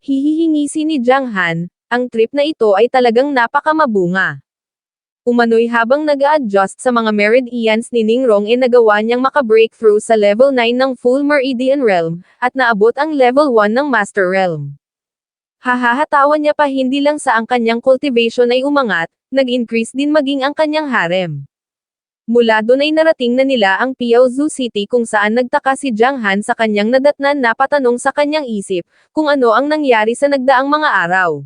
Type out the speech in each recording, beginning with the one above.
Hihingisi ni Jiang Han, ang trip na ito ay talagang napakamabunga. Umano'y habang nag-a-adjust sa mga meridians ni Ningrong nagawa niyang maka-breakthrough sa level 9 ng Full Meridian Realm, at naabot ang level 1 ng Master Realm. Hahahatawan niya pa hindi lang sa ang kanyang cultivation ay umangat, nag-increase din maging ang kanyang harem. Mula doon ay narating na nila ang Piaozu City kung saan nagtaka si Jiang Han sa kanyang nadatnan na patanong sa kanyang isip, kung ano ang nangyari sa nagdaang mga araw.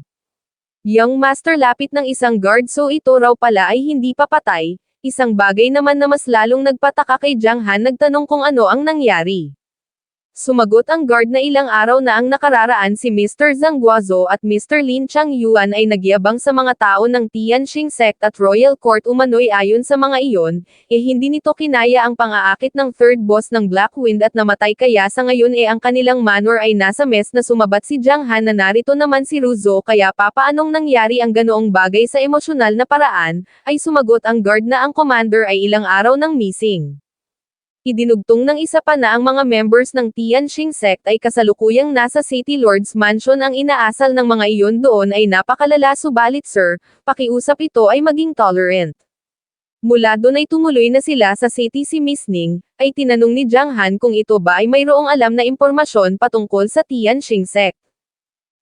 Young Master lapit ng isang guard so ito raw pala ay hindi pa patay, isang bagay naman na mas lalong nagpataka kay Jiang Han nagtanong kung ano ang nangyari. Sumagot ang guard na ilang araw na ang nakararaan si Mr. Zhang Guozhou at Mr. Lin Changyuan ay nagyabang sa mga tao ng Tianqing Sect at Royal Court umano'y ayon sa mga iyon, hindi nito kinaya ang pang-aakit ng third boss ng Black Wind at namatay kaya sa ngayon ang kanilang manor ay nasa mess na sumabat si Jiang Han na narito naman si Ruzo kaya papaanong nangyari ang ganoong bagay sa emosyonal na paraan, ay sumagot ang guard na ang commander ay ilang araw nang missing. Idinugtong ng isa pa na ang mga members ng Tianqing Sect ay kasalukuyang nasa City Lord's Mansion ang inaasal ng mga iyon doon ay napakalala subalit sir, pakiusap ito ay maging tolerant. Mula doon ay tumuloy na sila sa city si Miss Ning, ay tinanong ni Jiang Han kung ito ba ay mayroong alam na impormasyon patungkol sa Tianqing Sect.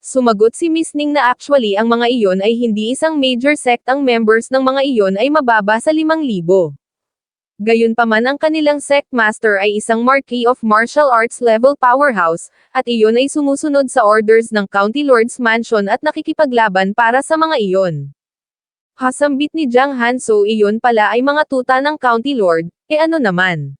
Sumagot si Miss Ning na actually ang mga iyon ay hindi isang major sect ang members ng mga iyon ay mababa sa 5,000. Gayunpaman ang kanilang sect master ay isang Marquis of Martial Arts level powerhouse, at iyon ay sumusunod sa orders ng County Lord's Mansion at nakikipaglaban para sa mga iyon. Hasambit ni Jiang Han so iyon pala ay mga tuta ng County Lord, ano naman?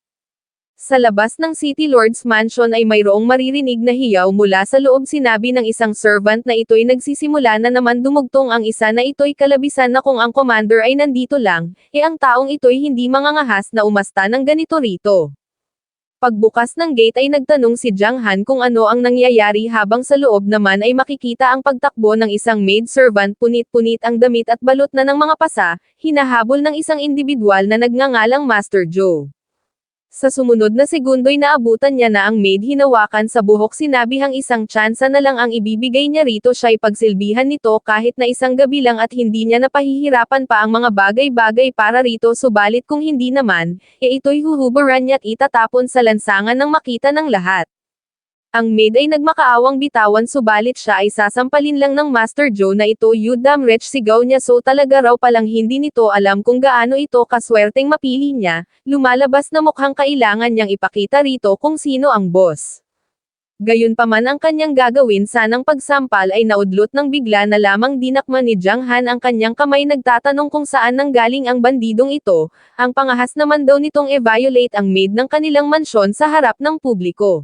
Sa labas ng City Lord's Mansion ay mayroong maririnig na hiyaw mula sa loob sinabi ng isang servant na ito'y nagsisimula na naman dumugtong ang isa na ito'y kalabisan na kung ang commander ay nandito lang, ang taong ito'y hindi mangangahas na umasta ng ganito rito. Pagbukas ng gate ay nagtanong si Jiang Han kung ano ang nangyayari habang sa loob naman ay makikita ang pagtakbo ng isang maid servant punit-punit ang damit at balot na ng mga pasa, hinahabol ng isang individual na nagngangalang Master Joe. Sa sumunod na segundo'y naabutan niya na ang maid hinawakan sa buhok sinabihang isang tsansa na lang ang ibibigay niya rito siya'y pagsilbihan nito kahit na isang gabi lang at hindi niya napahihirapan pa ang mga bagay-bagay para rito subalit kung hindi naman, ito'y huhubaran niya at itatapon sa lansangan ng makita ng lahat. Ang maid ay nagmakaawang bitawan subalit siya ay sasampalin lang ng Master Joe na ito you damn rich sigaw niya so talaga raw palang hindi nito alam kung gaano ito kaswerteng mapili niya, lumalabas na mukhang kailangan niyang ipakita rito kung sino ang boss. Gayunpaman ang kanyang gagawin sanang pagsampal ay naudlot ng bigla na lamang dinakman ni Jiang Han ang kanyang kamay nagtatanong kung saan nanggaling ang bandidong ito, ang pangahas naman daw nitong e-violate ang maid ng kanilang mansyon sa harap ng publiko.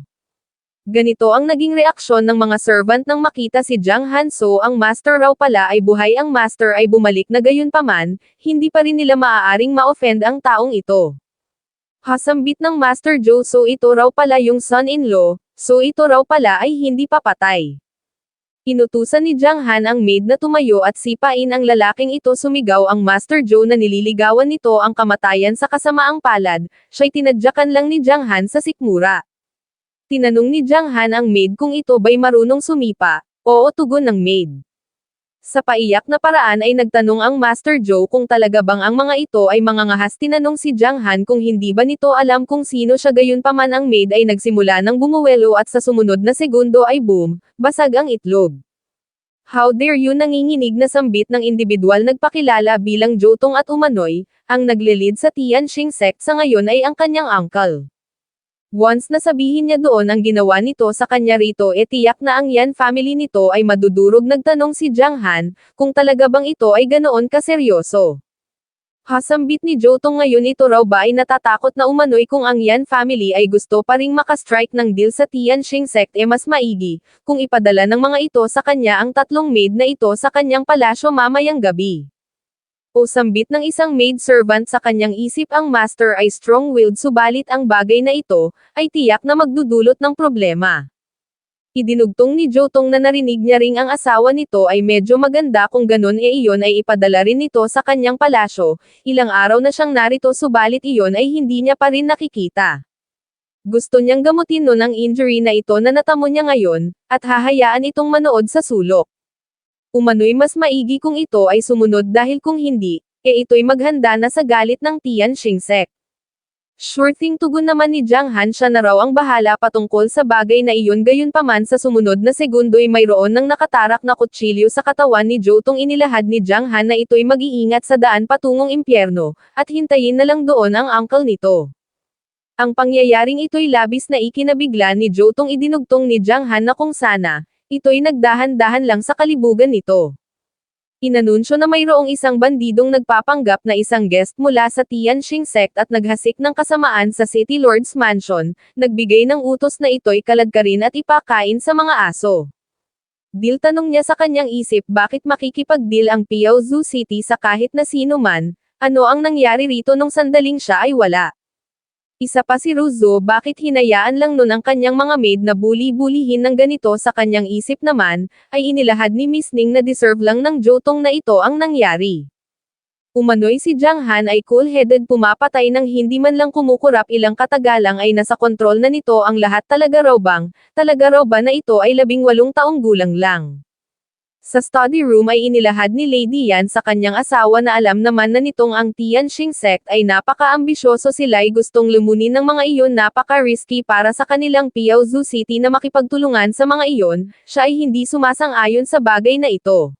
Ganito ang naging reaksyon ng mga servant nang makita si Jiang Han so ang master raw pala ay buhay ang master ay bumalik na gayunpaman, hindi pa rin nila maaaring ma-offend ang taong ito. Hasambit ng Master Joe so ito raw pala yung son-in-law, so ito raw pala ay hindi pa patay. Inutusan ni Jiang Han ang maid na tumayo at sipain ang lalaking ito sumigaw ang Master Joe na nililigawan nito ang kamatayan sa kasamaang palad, siya'y tinadyakan lang ni Jiang Han sa sikmura. Tinanong ni Jiang Han ang maid kung ito ba'y marunong sumipa, oo tugon ng maid. Sa paiyak na paraan ay nagtanong ang Master Joe kung talaga bang ang mga ito ay mangangahas tinanong si Jiang Han kung hindi ba nito alam kung sino siya gayunpaman ang maid ay nagsimula ng bumuwelo at sa sumunod na segundo ay boom, basag ang itlog. How dare you nanginginig na sambit ng individual nagpakilala bilang Jotong at umano'y, ang naglilid sa Tianqing Sect sa ngayon ay ang kanyang uncle. Once nasabihin niya doon ang ginawa nito sa kanya rito tiyak na ang Yan family nito ay madudurog nagtanong si Jiang Han, kung talaga bang ito ay ganoon kaseryoso. Hasambit ni Jotong ngayon ito raw ba ay natatakot na umano'y kung ang Yan family ay gusto pa ring makastrike ng deal sa Tianqing Sect mas maigi, kung ipadala ng mga ito sa kanya ang 3 maid na ito sa kanyang palasyo mamayang gabi. O sambit ng isang maid servant sa kanyang isip ang master ay strong-willed subalit ang bagay na ito, ay tiyak na magdudulot ng problema. Idinugtong ni Jotong na narinig niya ring ang asawa nito ay medyo maganda kung ganon iyon ay ipadala rin nito sa kanyang palasyo, ilang araw na siyang narito subalit iyon ay hindi niya pa rin nakikita. Gusto niyang gamutin nun ang injury na ito na natamo niya ngayon, at hahayaan itong manood sa sulok. Umano'y mas maigi kung ito ay sumunod dahil kung hindi, ito'y maghanda na sa galit ng Tian Shingsek. Sure thing, tugon naman ni Jiang Han, siya na raw ang bahala patungkol sa bagay na iyon. Gayunpaman sa sumunod na segundo'y mayroon ng nakatarak na kutsilyo sa katawan ni Jotong. Inilahad ni Jiang Han na ito'y mag-iingat sa daan patungong impyerno, at hintayin na lang doon ang uncle nito. Ang pangyayaring ito'y labis na ikinabigla ni Jotong. Idinugtong ni Jiang Han na kung sana, ito'y nagdahan-dahan lang sa kalibugan nito. Inanunsyo na mayroong isang bandidong nagpapanggap na isang guest mula sa Tianqing sect at naghasik ng kasamaan sa City Lord's Mansion, nagbigay ng utos na ito'y kaladkarin at ipakain sa mga aso. Deal, tanong niya sa kanyang isip, bakit makikipag-deal ang Piaozu City sa kahit na sino man? Ano ang nangyari rito nung sandaling siya ay wala? Isa pa si Ruzo, bakit hinayaan lang nun ang kanyang mga maid na buli-bulihin ng ganito? Sa kanyang isip naman, ay inilahad ni Miss Ning na deserve lang ng Jotong na ito ang nangyari. Umano'y si Jiang Han ay cool-headed, pumapatay ng hindi man lang kumukurap. Ilang katagalang ay nasa kontrol na nito ang lahat. Talaga raw ba na ito ay 18 taong gulang lang? Sa study room ay inilahad ni Lady Yan sa kanyang asawa na alam naman na nitong ang Tianqing sect ay napaka-ambisyoso. Sila'y gustong lumunin ng mga iyon, napaka-risky para sa kanilang Piaozu City na makipagtulungan sa mga iyon. Siya ay hindi sumasang-ayon sa bagay na ito.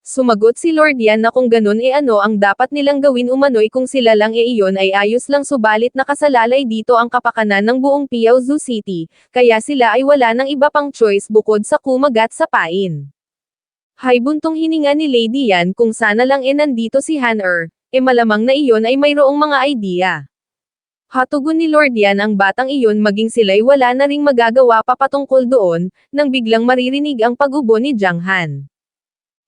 Sumagot si Lord Yan na kung ganun ano ang dapat nilang gawin. Umano'y kung sila lang iyon ay ayos lang, subalit nakasalalay dito ang kapakanan ng buong Piaozu City, kaya sila ay wala ng iba pang choice bukod sa kumagat sa pain. Hay, buntong hininga ni Lady Yan, kung sana lang nandito si Han-er, malamang na iyon ay mayroong mga idea. Hatugon ni Lord Yan ang batang iyon, maging sila'y wala na ring magagawa pa patungkol doon, nang biglang maririnig ang pag-ubo ni Jiang Han.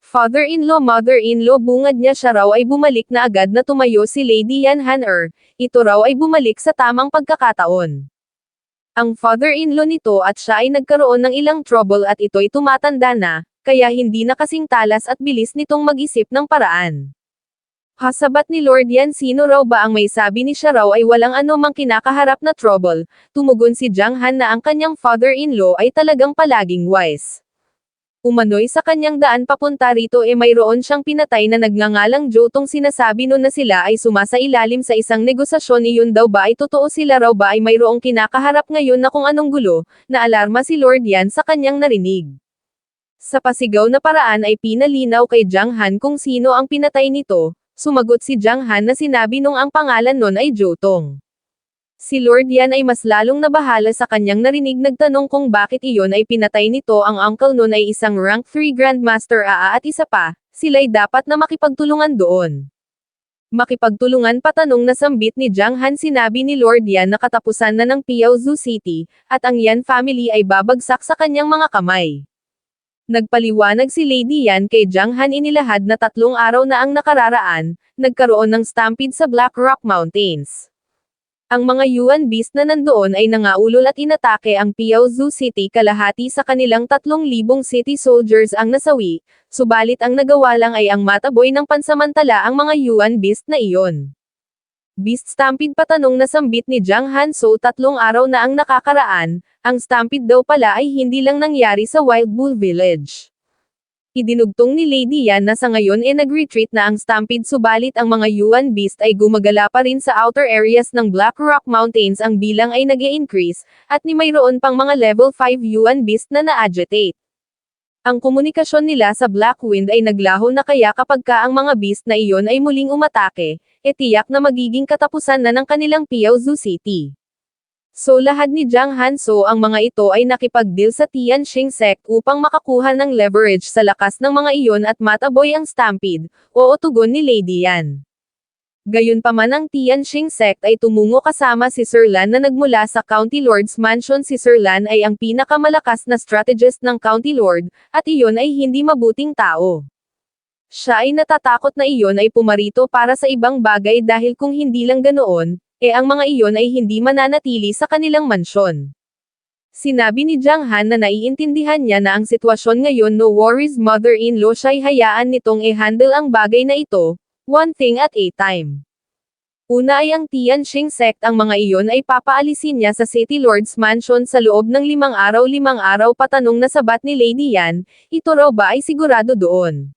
Father-in-law, mother-in-law, bungad niya. Siya raw ay bumalik na agad na tumayo si Lady Yan. Han-er, ito raw ay bumalik sa tamang pagkakataon. Ang father-in-law nito at siya ay nagkaroon ng ilang trouble at ito'y tumatanda na, kaya hindi na kasing talas at bilis nitong mag-isip ng paraan. Hasabat ni Lord Yan, sino raw ba ang may sabi ni siya raw ay walang anumang kinakaharap na trouble? Tumugon si Jiang Han na ang kanyang father-in-law ay talagang palaging wise. Umano'y sa kanyang daan papunta rito mayroon siyang pinatay na nagngangalang Jotong. Sinasabi nun na sila ay sumasailalim sa isang negosasyon. Iyon daw ba ay totoo? Sila raw ba ay mayroong kinakaharap ngayon na kung anong gulo? Naalarma si Lord Yan sa kanyang narinig. Sa pasigaw na paraan ay pinalinaw kay Jiang Han kung sino ang pinatay nito. Sumagot si Jiang Han na sinabi nung ang pangalan nun ay Jotong. Si Lord Yan ay mas lalong nabahala sa kanyang narinig, nagtanong kung bakit iyon ay pinatay nito. Ang uncle nun ay isang rank 3 Grandmaster at isa pa, sila'y dapat na makipagtulungan doon. Makipagtulungan, patanong na sambit ni Jiang Han. Sinabi ni Lord Yan na katapusan na ng Piaozu City, at ang Yan family ay babagsak sa kanyang mga kamay. Nagpaliwanag si Lady Yan kay Jiang Han, inilahad na 3 araw na ang nakararaan, nagkaroon ng stampede sa Black Rock Mountains. Ang mga Yuan Beast na nandoon ay nangaulol at inatake ang Piaozu City. Kalahati sa kanilang 3,000 city soldiers ang nasawi, subalit ang nagawa lang ay ang mataboy ng pansamantala ang mga Yuan Beast na iyon. Beast Stampede, patanong na sambit ni Jiang Han. So 3 araw na ang nakakaraan, ang stampede daw pala ay hindi lang nangyari sa Wild Bull Village. Idinugtong ni Lady Yan na sa ngayon nag-retreat na ang stampede, subalit ang mga Yuan Beast ay gumagala pa rin sa outer areas ng Black Rock Mountains. Ang bilang ay nag-i-increase, at ni mayroon pang mga level 5 Yuan Beast na na-agitate. Ang komunikasyon nila sa Black Wind ay naglaho na, kaya kapag ang mga beast na iyon ay muling umatake, tiyak na magiging katapusan na ng kanilang Piaozu City. So lahad ni Jiang Han, so ang mga ito ay nakipag-deal sa Tianqing sect upang makakuha ng leverage sa lakas ng mga iyon at mataboy ang stampede. Oo, tugon ni Lady Yan. Gayunpaman ang Tianqing sect ay tumungo kasama si Sir Lan na nagmula sa County Lord's Mansion. Si Sir Lan ay ang pinakamalakas na strategist ng County Lord, at iyon ay hindi mabuting tao. Siya ay natatakot na iyon ay pumarito para sa ibang bagay, dahil kung hindi lang ganoon, ang mga iyon ay hindi mananatili sa kanilang mansyon. Sinabi ni Jiang Han na naiintindihan niya na ang sitwasyon ngayon. No worries, mother-in-law, siya'y hayaan nitong handle ang bagay na ito, one thing at a time. Una ay ang Tianqing sect, ang mga iyon ay papaalisin niya sa City Lord's Mansion sa loob ng 5 araw patanong na sabat ni Lady Yan, ito raw ba ay sigurado doon.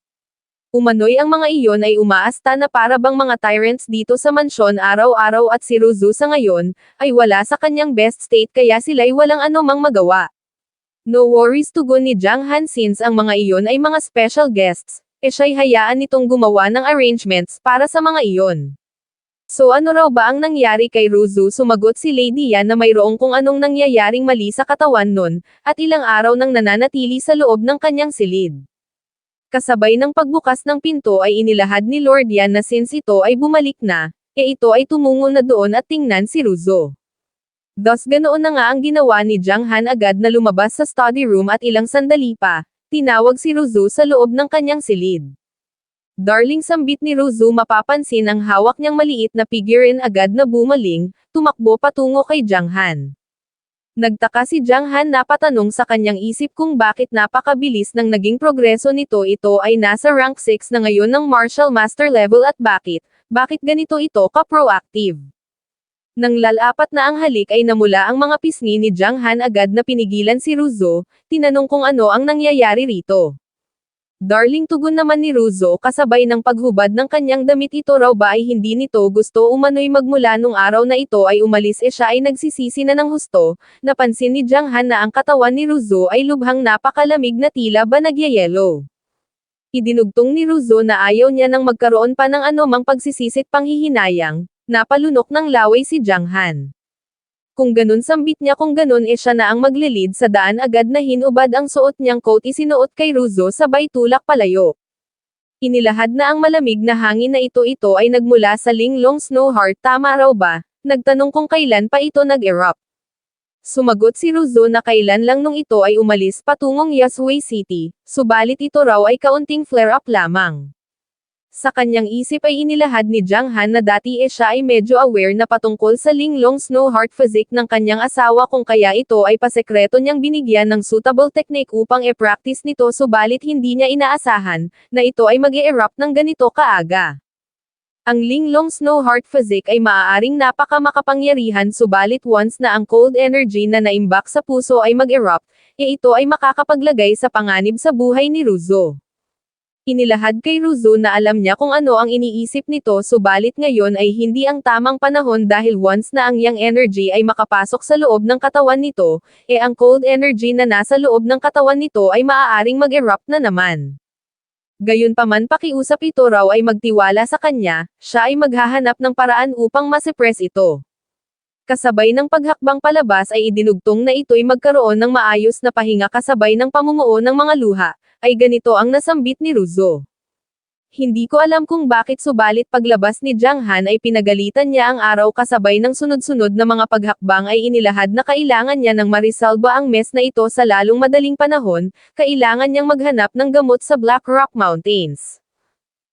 Umano'y ang mga iyon ay umaasta na para bang mga tyrants dito sa mansyon araw-araw at si Ruzu sa ngayon, ay wala sa kanyang best state kaya sila'y walang anumang magawa. No worries, tugon ni Jiang Han, since ang mga iyon ay mga special guests, siya'y hayaan nitong gumawa ng arrangements para sa mga iyon. So ano raw ba ang nangyari kay Ruzu? Sumagot si Lady Yan na mayroong kung anong nangyayaring mali sa katawan nun, at ilang araw nang nananatili sa loob ng kanyang silid. Kasabay ng pagbukas ng pinto ay inilahad ni Lord Yan na since ito ay bumalik na, ito ay tumungo na doon at tingnan si Ruzu. Thus ganoon na nga ang ginawa ni Jiang Han, agad na lumabas sa study room at ilang sandali pa, tinawag si Ruzu sa loob ng kanyang silid. Darling, sambit ni Ruzu, mapapansin ang hawak niyang maliit na figurine, agad na bumaling, tumakbo patungo kay Jiang Han. Nagtaka si Jiang Han na patanong sa kanyang isip kung bakit napakabilis ng naging progreso nito. Ito ay nasa rank 6 na ngayon ng martial master level at bakit ganito ito ka-proactive. Nang lalapat na ang halik ay namula ang mga pisngi ni Jiang Han, agad na pinigilan si Ruzu, tinanong kung ano ang nangyayari rito. Darling, tugon naman ni Ruzu kasabay ng paghubad ng kanyang damit, ito raw ba ay hindi nito gusto. Umano'y magmula nung araw na ito ay umalis siya ay nagsisisi na ng husto. Napansin ni Jiang Han na ang katawan ni Ruzu ay lubhang napakalamig na tila ba nagyayelo. Idinugtong ni Ruzu na ayaw niya nang magkaroon pa ng anumang pagsisisit panghihinayang, napalunok ng laway si Jiang Han. Kung ganun, sambit niya, kung ganun siya na ang maglilid sa daan, agad na hinubad ang suot niyang coat, isinuot kay Ruzu sabay tulak palayo. Inilahad na ang malamig na hangin na ito ay nagmula sa Linglong Snow Heart, tama raw ba? Nagtanong kung kailan pa ito nag-erupt. Sumagot si Ruzu na kailan lang nung ito ay umalis patungong Yasui City, subalit ito raw ay kaunting flare-up lamang. Sa kanyang isip ay inilahad ni Jiang Han na dati siya ay medyo aware na patungkol sa Linglong Snow Heart physique ng kanyang asawa, kung kaya ito ay pasekreto niyang binigyan ng suitable technique upang e-practice nito, subalit hindi niya inaasahan na ito ay mag-e-erupt ng ganito kaaga. Ang Linglong Snow Heart physique ay maaaring napaka-makapangyarihan, subalit once na ang cold energy na naimbak sa puso ay mag-erupt, ito ay makakapaglagay sa panganib sa buhay ni Ruzu. Inilahad kay Ruzu na alam niya kung ano ang iniisip nito, subalit ngayon ay hindi ang tamang panahon dahil once na ang yang energy ay makapasok sa loob ng katawan nito, ang cold energy na nasa loob ng katawan nito ay maaaring mag-erupt na naman. Gayunpaman, pakiusap ito raw ay magtiwala sa kanya, siya ay maghahanap ng paraan upang masuppress ito. Kasabay ng paghakbang palabas ay idinugtong na ito'y magkaroon ng maayos na pahinga kasabay ng pamumuo ng mga luha, ay ganito ang nasambit ni Ruzu. Hindi ko alam kung bakit, subalit paglabas ni Jiang Han ay pinagalitan niya ang araw, kasabay ng sunod-sunod na mga paghakbang ay inilahad na kailangan niya ng marisolba ang mess na ito sa lalong madaling panahon, kailangan niyang maghanap ng gamot sa Black Rock Mountains.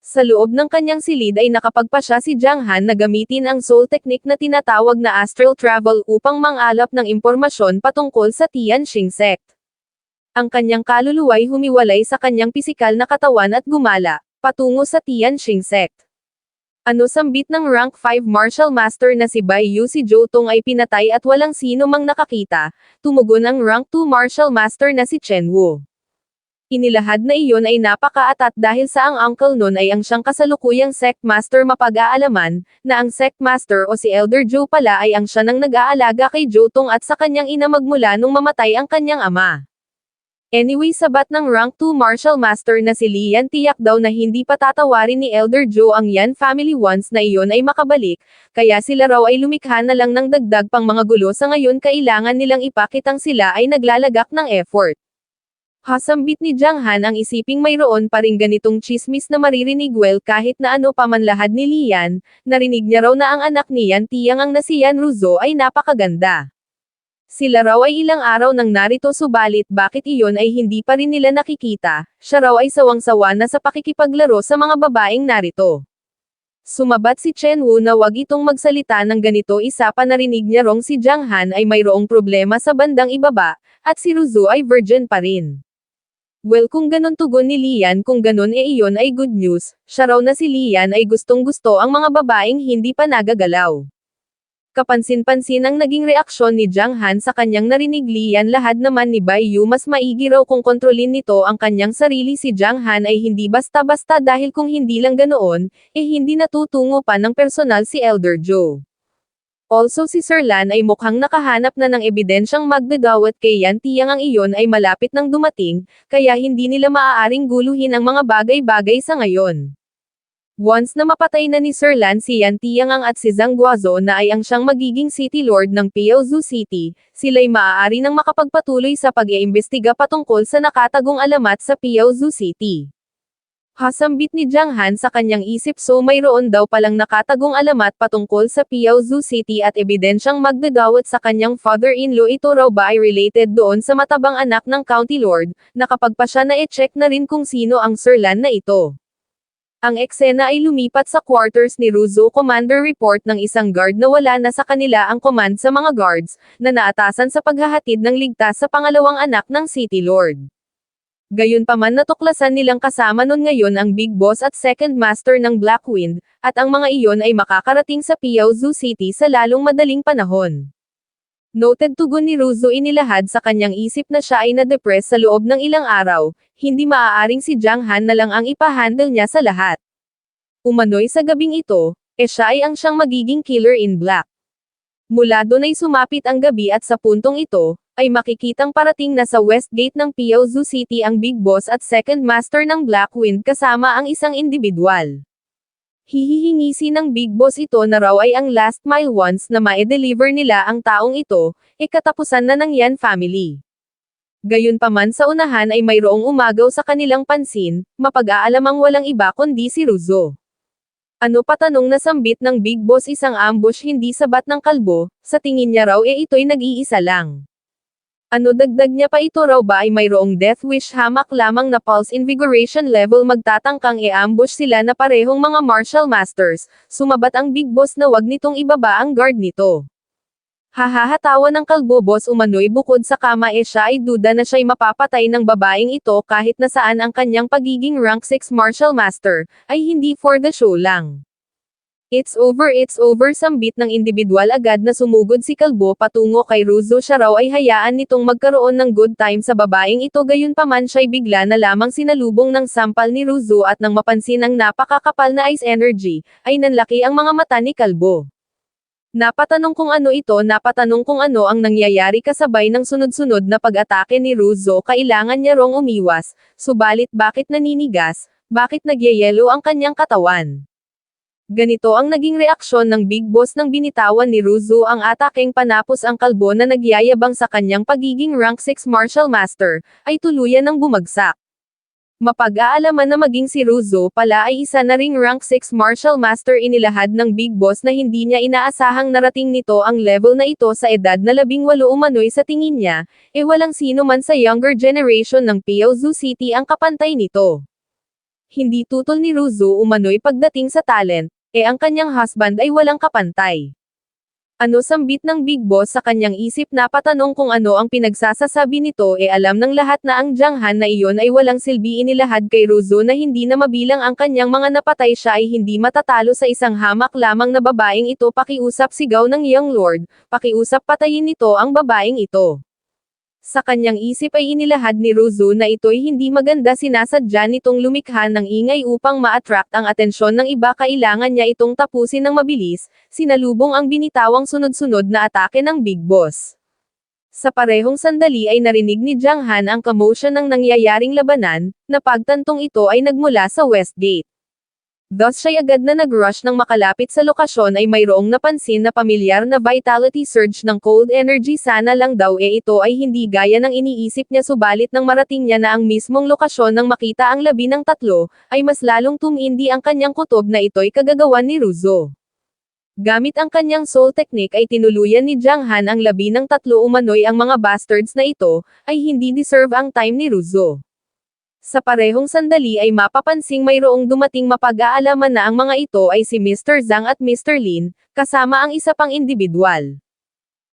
Sa loob ng kanyang silid ay nakapagpasya si Jiang Han na gamitin ang soul technique na tinatawag na astral travel upang mangalap ng impormasyon patungkol sa Tianqing sect. Ang kanyang kaluluwa'y humiwalay sa kanyang pisikal na katawan at gumala patungo sa Tianqing sect. Ano, sambit ng rank 5 martial master na si Bai Yu, si Zhou Tong ay pinatay at walang sino mang nakakita, tumugon ang rank 2 martial master na si Chen Wu. Inilahad na iyon ay napakaatat dahil sa ang uncle nun ay ang siyang kasalukuyang sect master. Mapag-aalaman, na ang sect master o si Elder Zhou pala ay ang siya nang nag-aalaga kay Zhou Tong at sa kanyang ina magmula nung mamatay ang kanyang ama. Anyway, sabat ng rank 2 martial master na si Lian, tiyak daw na hindi pa tatawarin ni Elder Zhou ang Yan family once na iyon ay makabalik, kaya sila raw ay lumikha na lang ng dagdag pang mga gulo. Sa ngayon kailangan nilang ipakitang sila ay naglalagak ng effort. Hasambit ni Jiang Han, ang isiping mayroon pa ring ganitong chismis na maririnig. Well, kahit na ano pa man lahad ni Lian, narinig niya raw na ang anak ni Yan Tiang ang na si Yan Ruzu ay napakaganda. Sila raw ay ilang araw nang narito, subalit bakit iyon ay hindi pa rin nila nakikita, siya raw ay sawang-sawa na sa pakikipaglaro sa mga babaeng narito. Sumabat si Chen Wu na wag itong magsalita ng ganito, isa pa narinig niya rong si Jiang Han ay mayroong problema sa bandang ibaba, at si Ruzu ay virgin pa rin. Well, kung ganon tugon ni Lian, kung ganon iyon ay good news, siya raw na si Lian ay gustong-gusto ang mga babaeng hindi pa nagagalaw. Kapansin-pansin ang naging reaksyon ni Jiang Han sa kanyang narinig Lian, lahat naman ni Bai Yu, mas maigi raw kung kontrolin nito ang kanyang sarili. Si Jiang Han ay hindi basta-basta, dahil kung hindi lang ganoon, hindi natutungo pa ng personal si Elder Joe. Also si Sir Lan ay mukhang nakahanap na ng ebidensyang magdadawat kay Yan Tiang ang iyon ay malapit nang dumating, kaya hindi nila maaaring guluhin ang mga bagay-bagay sa ngayon. Once na mapatay na ni Sir Lan si Yan Tiang at si Zhang Guozhou na ay ang siyang magiging City Lord ng Piaozu City, sila'y maaari nang makapagpatuloy sa pag-iimbestiga patungkol sa nakatagong alamat sa Piaozu City. Hasambit ni Jiang Han sa kanyang isip, so mayroon daw palang nakatagong alamat patungkol sa Piaozu City at ebidensyang magdadawat sa kanyang father-in-law. Ito raw ba ay related doon sa matabang anak ng County Lord, na kapag pa siya na i-check na rin kung sino ang Sir Lan na ito. Ang eksena ay lumipat sa quarters ni Ruzo. Commander report ng isang guard na wala na sa kanila ang command sa mga guards, na naatasan sa paghahatid ng ligtas sa pangalawang anak ng City Lord. Gayunpaman natuklasan nilang kasama nun ngayon ang Big Boss at Second Master ng Black Wind, at ang mga iyon ay makakarating sa Piaozu City sa lalong madaling panahon. Noted tugon ni Ruzo, inilahad sa kanyang isip na siya ay na-depress sa loob ng ilang araw, hindi maaaring si Jiang Han na lang ang ipahandle niya sa lahat. Umano'y sa gabing ito, siya ay ang siyang magiging killer in black. Mula doon ay sumapit ang gabi at sa puntong ito, ay makikitang parating na sa West Gate ng Piaozu City ang Big Boss at Second Master ng Black Wind kasama ang isang individual. Hihingisi ng Big Boss ito na raw ay ang last mile once na ma-deliver nila ang taong ito, katapusan na ng Yan family. Gayunpaman sa unahan ay mayroong umagaw sa kanilang pansin, mapag-aalamang walang iba kundi si Ruzo. Ano pa, tanong na sambit ng Big Boss, isang ambush hindi sabat ng kalbo, sa tingin niya raw ito'y nag-iisa lang. Ano, dagdag niya pa, ito raw ba ay mayroong death wish, hamak lamang na pulse invigoration level, magtatangkang i-ambush sila na parehong mga martial masters. Sumabat ang Big Boss na wag nitong ibaba ang guard nito. Hahahatawa ng kalbo. Boss, umano'y bukod sa kama siya ay duda na siya'y mapapatay ng babaeng ito kahit na saan ang kanyang pagiging rank 6 martial master, ay hindi for the show lang. It's over, sambit ng individual. Agad na sumugod si kalbo patungo kay Ruzo. Siya raw ay hayaan nitong magkaroon ng good time sa babaeng ito. Gayunpaman siya'y bigla na lamang sinalubong ng sampal ni Ruzo, at nang mapansin ang napakakapal na ice energy, ay nanlaki ang mga mata ni kalbo. Napatanong kung ano ang nangyayari kasabay ng sunod-sunod na pag-atake ni Ruzo. Kailangan niya rong umiwas, subalit bakit naninigas, bakit nagyayelo ang kanyang katawan? Ganito ang naging reaksyon ng Big Boss nang binitawan ni Ruzo ang atakeng panapos. Ang kalbo na nagyayabang sa kanyang pagiging rank 6 martial master, ay tuluyan ng bumagsak. Mapag-aalaman na maging si Ruzo pala ay isa na ring rank 6 martial master. Inilahad ng Big Boss na hindi niya inaasahang narating nito ang level na ito sa edad na 18. Umano'y sa tingin niya, walang sino man sa younger generation ng Piaozu City ang kapantay nito. Hindi tutol ni Ruzo umano'y pagdating sa talent, ang kanyang husband ay walang kapantay. Ano, sambit ng Big Boss sa kanyang isip. Napatanong kung ano ang pinagsasasabi nito. Alam ng lahat na ang Jiang Han na iyon ay walang silbi. Inilahad kay Ruzo na hindi na mabilang ang kanyang mga napatay, siya ay hindi matatalo sa isang hamak lamang na babaeng ito. Pakiusap, sigaw ng Young Lord, pakiusap, patayin nito ang babaeng ito. Sa kanyang isip ay inilahad ni Ruzo na ito'y hindi maganda. Sinasadya nitong lumikha ng ingay upang ma-attract ang atensyon ng iba. Kailangan niya itong tapusin ng mabilis. Sinalubong ang binitawang sunod-sunod na atake ng Big Boss. Sa parehong sandali ay narinig ni Jiang Han ang commotion ng nangyayaring labanan, na pagtantong ito ay nagmula sa West Gate. Thus siya'y agad na nag-rush. Nang makalapit sa lokasyon ay mayroong napansin na pamilyar na vitality surge ng cold energy. Sana lang daw ito ay hindi gaya ng iniisip niya, subalit nang marating niya na ang mismong lokasyon nang makita ang 13, ay mas lalong tumindi ang kanyang kutob na ito'y kagagawan ni Ruzo. Gamit ang kanyang soul technique ay tinuluyan ni Jiang Han ang 13. Umano'y ang mga bastards na ito, ay hindi deserve ang time ni Ruzo. Sa parehong sandali ay mapapansing mayroong dumating. Mapag-aalaman na ang mga ito ay si Mr. Zhang at Mr. Lin, kasama ang isa pang individual.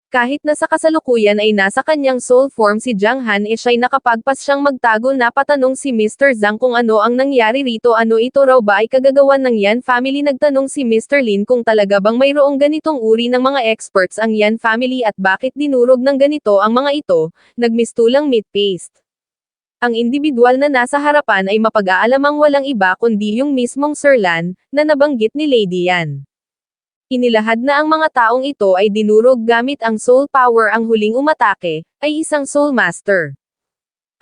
Kahit na sa kasalukuyan ay nasa kanyang soul form si Jiang Han siya'y nakapagpas siyang magtago na patanong si Mr. Zhang kung ano ang nangyari rito, ano ito raw ba ay kagagawan ng Yan family. Nagtanong si Mr. Lin kung talaga bang mayroong ganitong uri ng mga experts ang Yan family at bakit dinurog ng ganito ang mga ito, nagmistulang meat paste. Ang individual na nasa harapan ay mapag-aalamang walang iba kundi yung mismong Sir Lan, na nabanggit ni Lady Yan. Inilahad na ang mga taong ito ay dinurog gamit ang soul power. Ang huling umatake, ay isang soul master.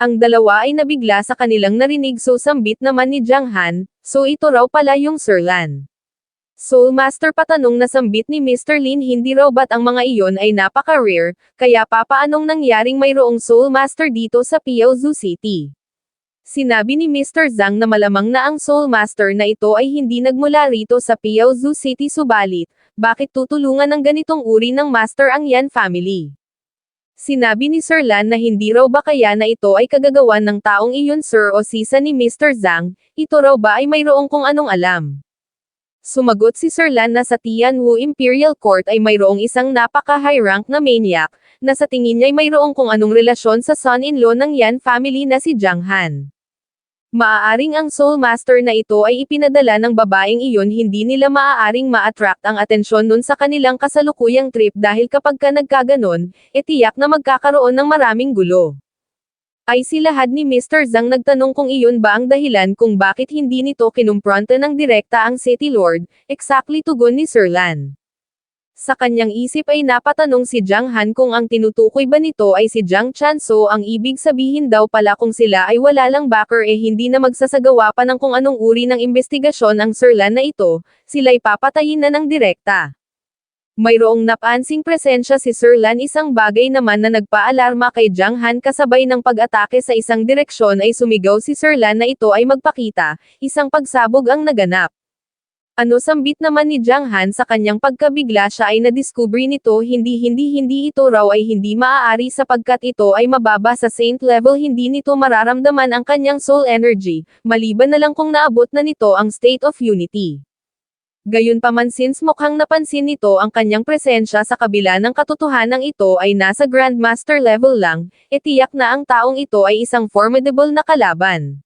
Ang dalawa ay nabigla sa kanilang narinig, so sambit naman ni Jiang Han, so ito raw pala yung Sir Lan. Soul master, patanong na sambit ni Mr. Lin, hindi raw ba't ang mga iyon ay napaka-rare, kaya papaanong nangyaring mayroong soul master dito sa Piaozu City? Sinabi ni Mr. Zhang na malamang na ang soul master na ito ay hindi nagmula rito sa Piaozu City, subalit, bakit tutulungan ng ganitong uri ng master ang Yan family? Sinabi ni Sir Lan na hindi raw ba kaya na ito ay kagagawan ng taong iyon sir, o sisa ni Mr. Zhang, ito raw ba ay mayroong kung anong alam? Sumagot si Sir Lan na sa Tianwu Imperial Court ay mayroong isang napaka-high rank na maniac, na sa tingin niya ay mayroong kung anong relasyon sa son-in-law ng Yan family na si Jiang Han. Maaaring ang soul master na ito ay ipinadala ng babaeng iyon, hindi nila maaaring ma-attract ang atensyon nun sa kanilang kasalukuyang trip, dahil kapag ka nagkaganon, tiyak na magkakaroon ng maraming gulo. Ay silahad ni Mr. Zhang nagtanong kung iyon ba ang dahilan kung bakit hindi nito kinumpronta ng direkta ang City Lord, exactly tugon ni Sir Lan. Sa kanyang isip ay napatanong si Jiang Han kung ang tinutukoy ba nito ay si Jiang Chanso, ang ibig sabihin daw pala kung sila ay wala lang backer hindi na magsasagawa pa ng kung anong uri ng investigasyon ang Sir Lan na ito, sila'y papatayin na ng direkta. Mayroong napansing presensya si Sir Lan, isang bagay naman na nagpaalarma kay Jiang Han. Kasabay ng pag-atake sa isang direksyon ay sumigaw si Sir Lan na ito ay magpakita, isang pagsabog ang naganap. Ano sambit naman ni Jiang Han sa kanyang pagkabigla, siya ay nadiskubre nito hindi ito raw ay hindi maaari sapagkat ito ay mababa sa saint level, hindi nito mararamdaman ang kanyang soul energy, maliban na lang kung naabot na nito ang state of unity. Gayunpaman, since mukhang napansin nito ang kanyang presensya sa kabila ng katotohanang ito ay nasa grandmaster level lang, tiyak na ang taong ito ay isang formidable na kalaban.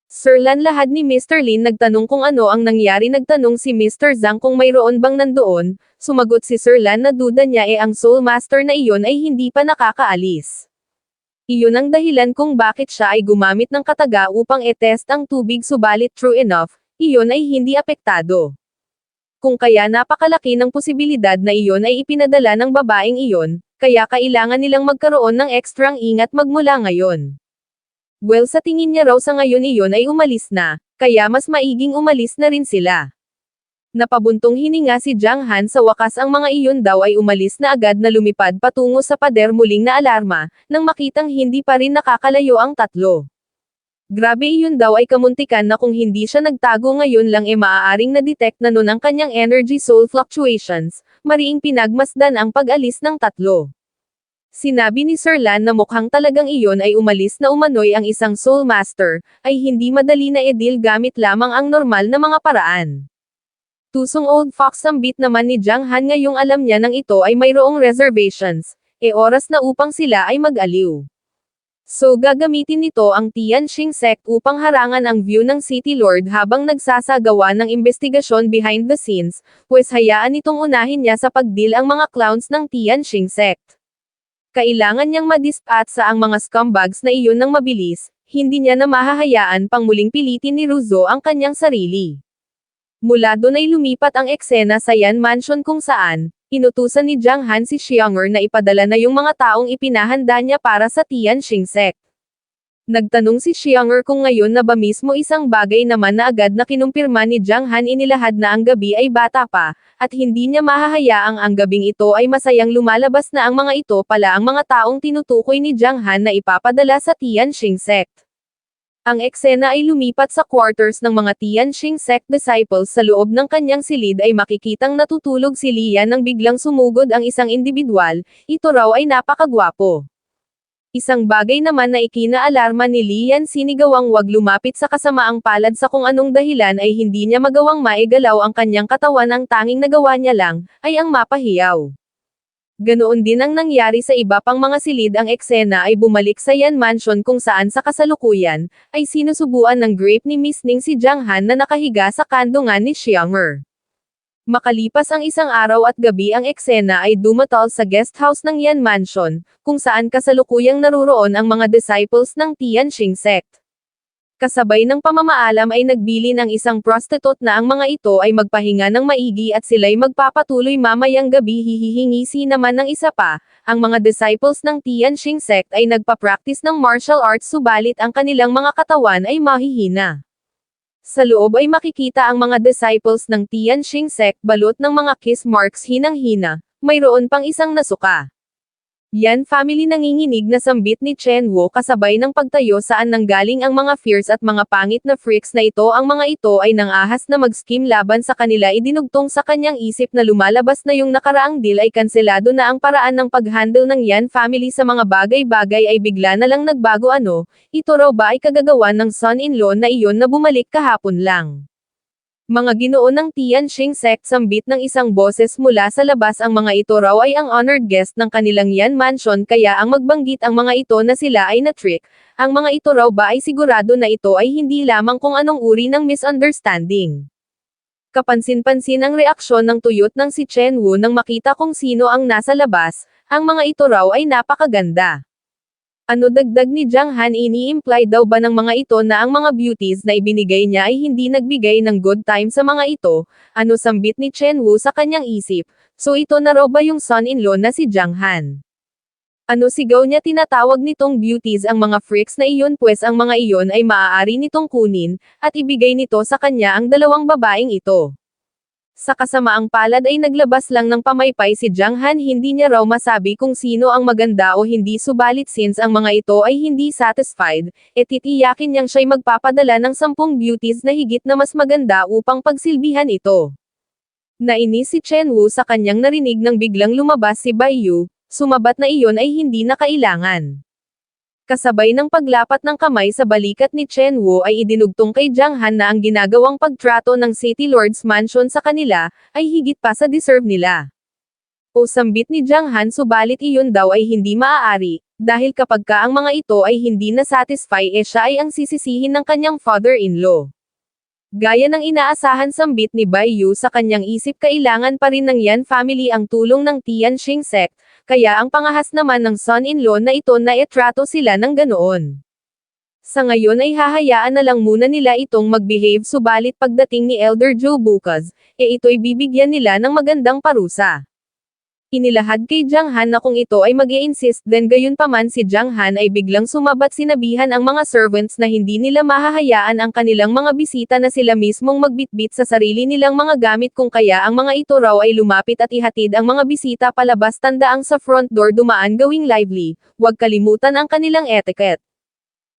Sir Lan, lahad ni Mr. Lin nagtanong kung ano ang nangyari. Nagtanong si Mr. Zhang kung mayroon bang nandoon, sumagot si Sir Lan na duda niya ang soul master na iyon ay hindi pa nakakaalis. Iyon ang dahilan kung bakit siya ay gumamit ng kataga upang test ang tubig, subalit true enough, iyon ay hindi apektado. Kung kaya napakalaki ng posibilidad na iyon ay ipinadala ng babaeng iyon, kaya kailangan nilang magkaroon ng ekstrang ingat magmula ngayon. Well, sa tingin niya raw sa ngayon iyon ay umalis na, kaya mas maiging umalis na rin sila. Napabuntong hininga si Jiang Han, sa wakas ang mga iyon daw ay umalis na agad na lumipad patungo sa pader. Muling na alarma, nang makitang hindi pa rin nakakalayo ang tatlo. Grabe, iyon daw ay kamuntikan na kung hindi siya nagtago ngayon lang maaaring na-detect na nun ang kanyang energy soul fluctuations, mariing pinagmasdan ang pag-alis ng tatlo. Sinabi ni Sir Lan na mukhang talagang iyon ay umalis na umano'y ang isang soul master, ay hindi madali na i-deal gamit lamang ang normal na mga paraan. Tusong old fox, sambit naman ni Jiang Han, ngayong alam niya nang ito ay mayroong reservations, oras na upang sila ay mag-aliw. So gagamitin nito ang Tianqing sect upang harangan ang view ng City Lord habang nagsasagawa ng investigasyon behind the scenes, pues hayaan nitong unahin niya sa pag-deal ang mga clowns ng Tianqing sect. Kailangan niyang madispatch sa ang mga scumbags na iyon ng mabilis, hindi niya na mahahayaan pang muling pilitin ni Ruzo ang kanyang sarili. Mula doon ay lumipat ang eksena sa Yan Mansion kung saan, inutusan ni Jiang Han si Xiang'er na ipadala na yung mga taong ipinahanda niya para sa Tianqing sect. Nagtanong si Xiang'er kung ngayon na ba mismo, isang bagay naman na agad na kinumpirma ni Jiang Han. Inilahad na ang gabi ay bata pa, at hindi niya mahahayaang ang gabing ito ay masayang lumalabas na ang mga ito pala ang mga taong tinutukoy ni Jiang Han na ipapadala sa Tianqing sect. Ang eksena ay lumipat sa quarters ng mga Tianqing sect disciples. Sa loob ng kanyang silid ay makikitang natutulog si Lian nang biglang sumugod ang isang individual, ito raw ay napakagwapo. Isang bagay naman na ikinaalarma ni Lian, sinigawang wag lumapit sa kasamaang palad sa kung anong dahilan ay hindi niya magawang maigalaw ang kanyang katawan, ang tanging nagawa niya lang, ay ang mapahiyaw. Ganoon din ang nangyari sa iba pang mga silid. Ang eksena ay bumalik sa Yan Mansion kung saan sa kasalukuyan, ay sinusubuan ng grape ni Miss Ning si Jiang Han na nakahiga sa kandungan ni Xianger. Makalipas ang isang araw at gabi ang eksena ay dumatal sa guest house ng Yan Mansion, kung saan kasalukuyang naruroon ang mga disciples ng Tianqing sect. Kasabay ng pamamaalam ay nagbili ng isang prostitute na ang mga ito ay magpahinga ng maigi at sila'y magpapatuloy mamayang gabi. Hihihingi naman ng isa pa, ang mga disciples ng Tianqing sect ay nagpa-practice ng martial arts subalit ang kanilang mga katawan ay mahihina. Sa loob ay makikita ang mga disciples ng Tianqing sect balot ng mga kiss marks hinang-hina, mayroon pang isang nasuka. Yan family nanginginig na sambit ni Chen Wu kasabay ng pagtayo saan nanggaling ang mga fierce at mga pangit na freaks na ito. Ang mga ito ay nang-ahas na mag-scheme laban sa kanila. Idinugtong sa kanyang isip na lumalabas na yung nakaraang deal ay kanselado na. Ang paraan ng pag-handle ng Yan family sa mga bagay-bagay ay bigla na lang nagbago. Ito raw ba ay kagagawan ng son-in-law na iyon na bumalik kahapon lang? Mga Ginoo ng Tianqing sect, sambit ng isang boses mula sa labas. Ang mga ito raw ay ang honored guest ng kanilang Yan Mansion kaya ang magbanggit ang mga ito na sila ay na-trick. Ang mga ito raw ba ay sigurado na ito ay hindi lamang kung anong uri ng misunderstanding. Kapansin-pansin ang reaksyon ng tuyot ng si Chen Wu nang makita kung sino ang nasa labas. Ang mga ito raw ay napakaganda. Dagdag ni Jiang Han, ini-imply daw ba ng mga ito na ang mga beauties na ibinigay niya ay hindi nagbigay ng good time sa mga ito? Sambit ni Chen Wu sa kanyang isip, so ito na raw ba yung son-in-law na si Jiang Han? Sigaw niya, tinatawag nitong beauties ang mga freaks na iyon, pues ang mga iyon ay maaari nitong kunin, at ibigay nito sa kanya ang dalawang babaeng ito. Sa kasamaang palad ay naglabas lang ng pamaypay si Jiang Han. Hindi niya raw masabi kung sino ang maganda o hindi, subalit since ang mga ito ay hindi satisfied, titiyakin niyang siya'y magpapadala ng 10 beauties na higit na mas maganda upang pagsilbihan ito. Nainis si Chen Wu sa kanyang narinig nang biglang lumabas si Bai Yu, sumabat na iyon ay hindi na kailangan. Kasabay ng paglapat ng kamay sa balikat ni Chen Wu ay idinugtong kay Jiang Han na ang ginagawang pagtrato ng City Lord's Mansion sa kanila, ay higit pa sa deserve nila. Sambit ni Jiang Han, subalit iyon daw ay hindi maaari, dahil kapag ang mga ito ay hindi na-satisfy siya ay ang sisisihin ng kanyang father-in-law. Gaya ng inaasahan, sambit ni Bai Yu sa kanyang isip, kailangan pa rin ng Yan family ang tulong ng Tianqing sect, kaya ang pangahas naman ng son-in-law na ito na itrato sila ng ganoon. Sa ngayon ay hahayaan na lang muna nila itong mag-behave, subalit pagdating ni Elder Zhou bukas, ito'y bibigyan nila ng magandang parusa. Inilahad kay Jiang Han na kung ito ay mag-i-insist din, gayunpaman si Jiang Han ay biglang sumabat. Sinabihan ang mga servants na hindi nila mahahayaan ang kanilang mga bisita na sila mismong magbitbit sa sarili nilang mga gamit, kung kaya ang mga ito raw ay lumapit at ihatid ang mga bisita palabas. Tandaang sa front door dumaan, gawing lively, huwag kalimutan ang kanilang etiquette.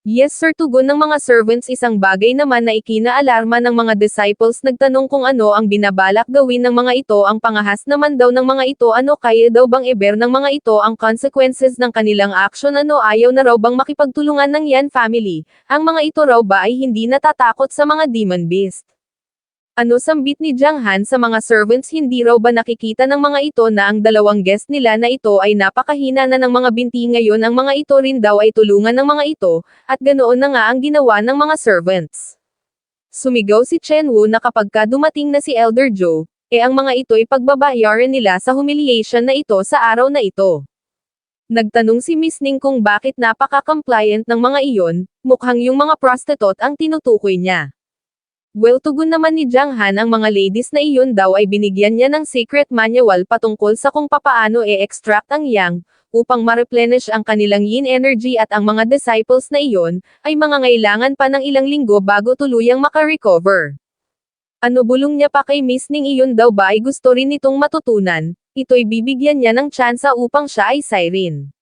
Yes sir, tugon ng mga servants. Isang bagay naman na ikinaalarma ng mga disciples, nagtanong kung ano ang binabalak gawin ng mga ito. Ang pangahas naman daw ng mga ito, kaya daw bang i-bear ng mga ito ang consequences ng kanilang action? Ayaw na raw bang makipagtulungan ng Yan family? Ang mga ito raw ba ay hindi natatakot sa mga demon beast? Sambit ni Jiang Han sa mga servants, hindi raw ba nakikita ng mga ito na ang dalawang guest nila na ito ay napakahina na ng mga binti? Ngayon ang mga ito rin daw ay tulungan ng mga ito, at ganoon na nga ang ginawa ng mga servants. Sumigaw si Chen Wu na kapag dumating na si Elder Zhou, ang mga ito ay pagbabayaran nila sa humiliation na ito sa araw na ito. Nagtanong si Miss Ning kung bakit napaka-compliant ng mga iyon, mukhang yung mga prostitute ang tinutukoy niya. Well, tugon naman ni Jiang Han, ang mga ladies na iyon daw ay binigyan niya ng secret manual patungkol sa kung papaano extract ang yang, upang ma-replenish ang kanilang yin energy, at ang mga disciples na iyon, ay mangangailangan pa ng ilang linggo bago tuluyang makarecover. Bulong niya pa kay Miss Ning, iyon daw ba ay gusto rin nitong matutunan, ito'y bibigyan niya ng tsansa upang siya ay siren.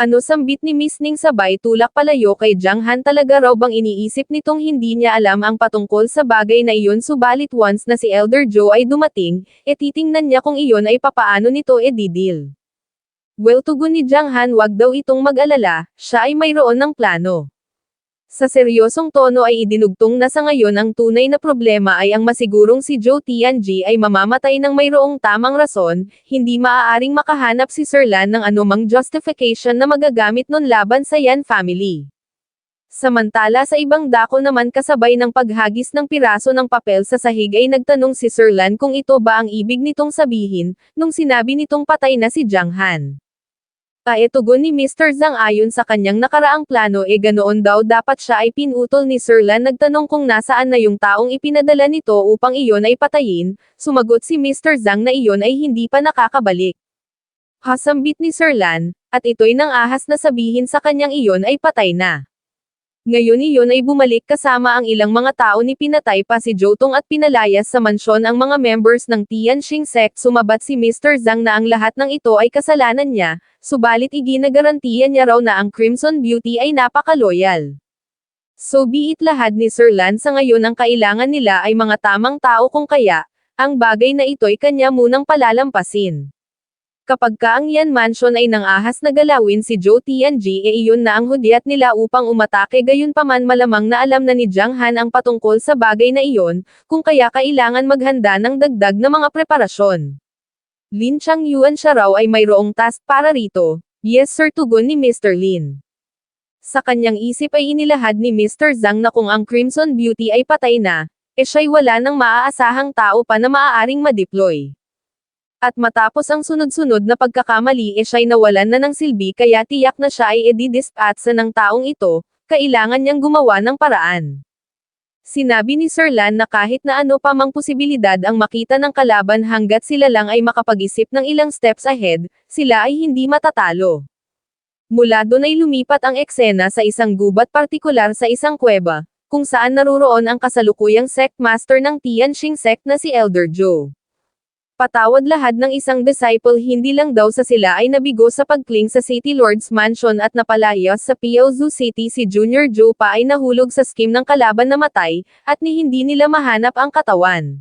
Sambit ni Miss Ning sabay tulak palayo kay Jiang Han. Talaga raw bang iniisip nitong hindi niya alam ang patungkol sa bagay na iyon? Subalit once na si Elder Zhou ay dumating, titingnan niya kung iyon ay papaano nito didil. Well, tugon ni Jiang Han, wag daw itong mag-alala, siya ay mayroon ng plano. Sa seryosong tono ay idinugtong na sa ngayon ang tunay na problema ay ang masigurong si Zhou Tianji ay mamamatay ng mayroong tamang rason, hindi maaaring makahanap si Sir Lan ng anumang justification na magagamit nun laban sa Yan family. Samantala sa ibang dako naman kasabay ng paghagis ng piraso ng papel sa sahig ay nagtanong si Sir Lan kung ito ba ang ibig nitong sabihin, nung sinabi nitong patay na si Jiang Han. Tugon ni Mr. Zhang ayon sa kanyang nakaraang plano ganoon daw dapat siya ay pinutol ni Sir Lan. Nagtanong kung nasaan na yung taong ipinadala nito upang iyon ay patayin, sumagot si Mr. Zhang na iyon ay hindi pa nakakabalik. Hasambit ni Sir Lan, at ito'y nang ahas na sabihin sa kanyang iyon ay patay na. Ngayon iyon ay bumalik kasama ang ilang mga tao ni pinatay pa si Jotong at pinalayas sa mansyon ang mga members ng Tianqing sect. Sumabat si Mr. Zhang na ang lahat ng ito ay kasalanan niya, subalit iginagarantiya niya raw na ang Crimson Beauty ay napaka-loyal. So be it lahat ni Sir Lan sa ngayon ang kailangan nila ay mga tamang tao kung kaya, ang bagay na ito'y kanya munang palalampasin. Kapag ka ang Yan Mansion ay nangahas na galawin si Zhou Tianji iyon na ang hudyat nila upang umatake. Gayunpaman malamang na alam na ni Jiang Han ang patungkol sa bagay na iyon, kung kaya kailangan maghanda ng dagdag na mga preparasyon. Lin Changyuan siya raw ay mayroong task para rito. Yes sir, tugon ni Mr. Lin. Sa kanyang isip ay inilahad ni Mr. Zhang na kung ang Crimson Beauty ay patay na, siya'y wala nang maaasahang tao pa na maaaring ma-deploy. At matapos ang sunod-sunod na pagkakamali siya'y nawalan na ng silbi kaya tiyak na siya ay edi-dispatcha ng taong ito, kailangan niyang gumawa ng paraan. Sinabi ni Sir Lan na kahit na ano pa mang posibilidad ang makita ng kalaban hanggat sila lang ay makapag-isip ng ilang steps ahead, sila ay hindi matatalo. Mula doon ay lumipat ang eksena sa isang gubat partikular sa isang kuweba, kung saan naruroon ang kasalukuyang sect master ng Tianqing sect na si Elder Zhou. Patawad lahat ng isang disciple, hindi lang daw sa sila ay nabigo sa pagkling sa City Lord's Mansion at napalayas sa Piaozu City. Si Junior Zhou pa ay nahulog sa scheme ng kalaban na matay, at ni hindi nila mahanap ang katawan.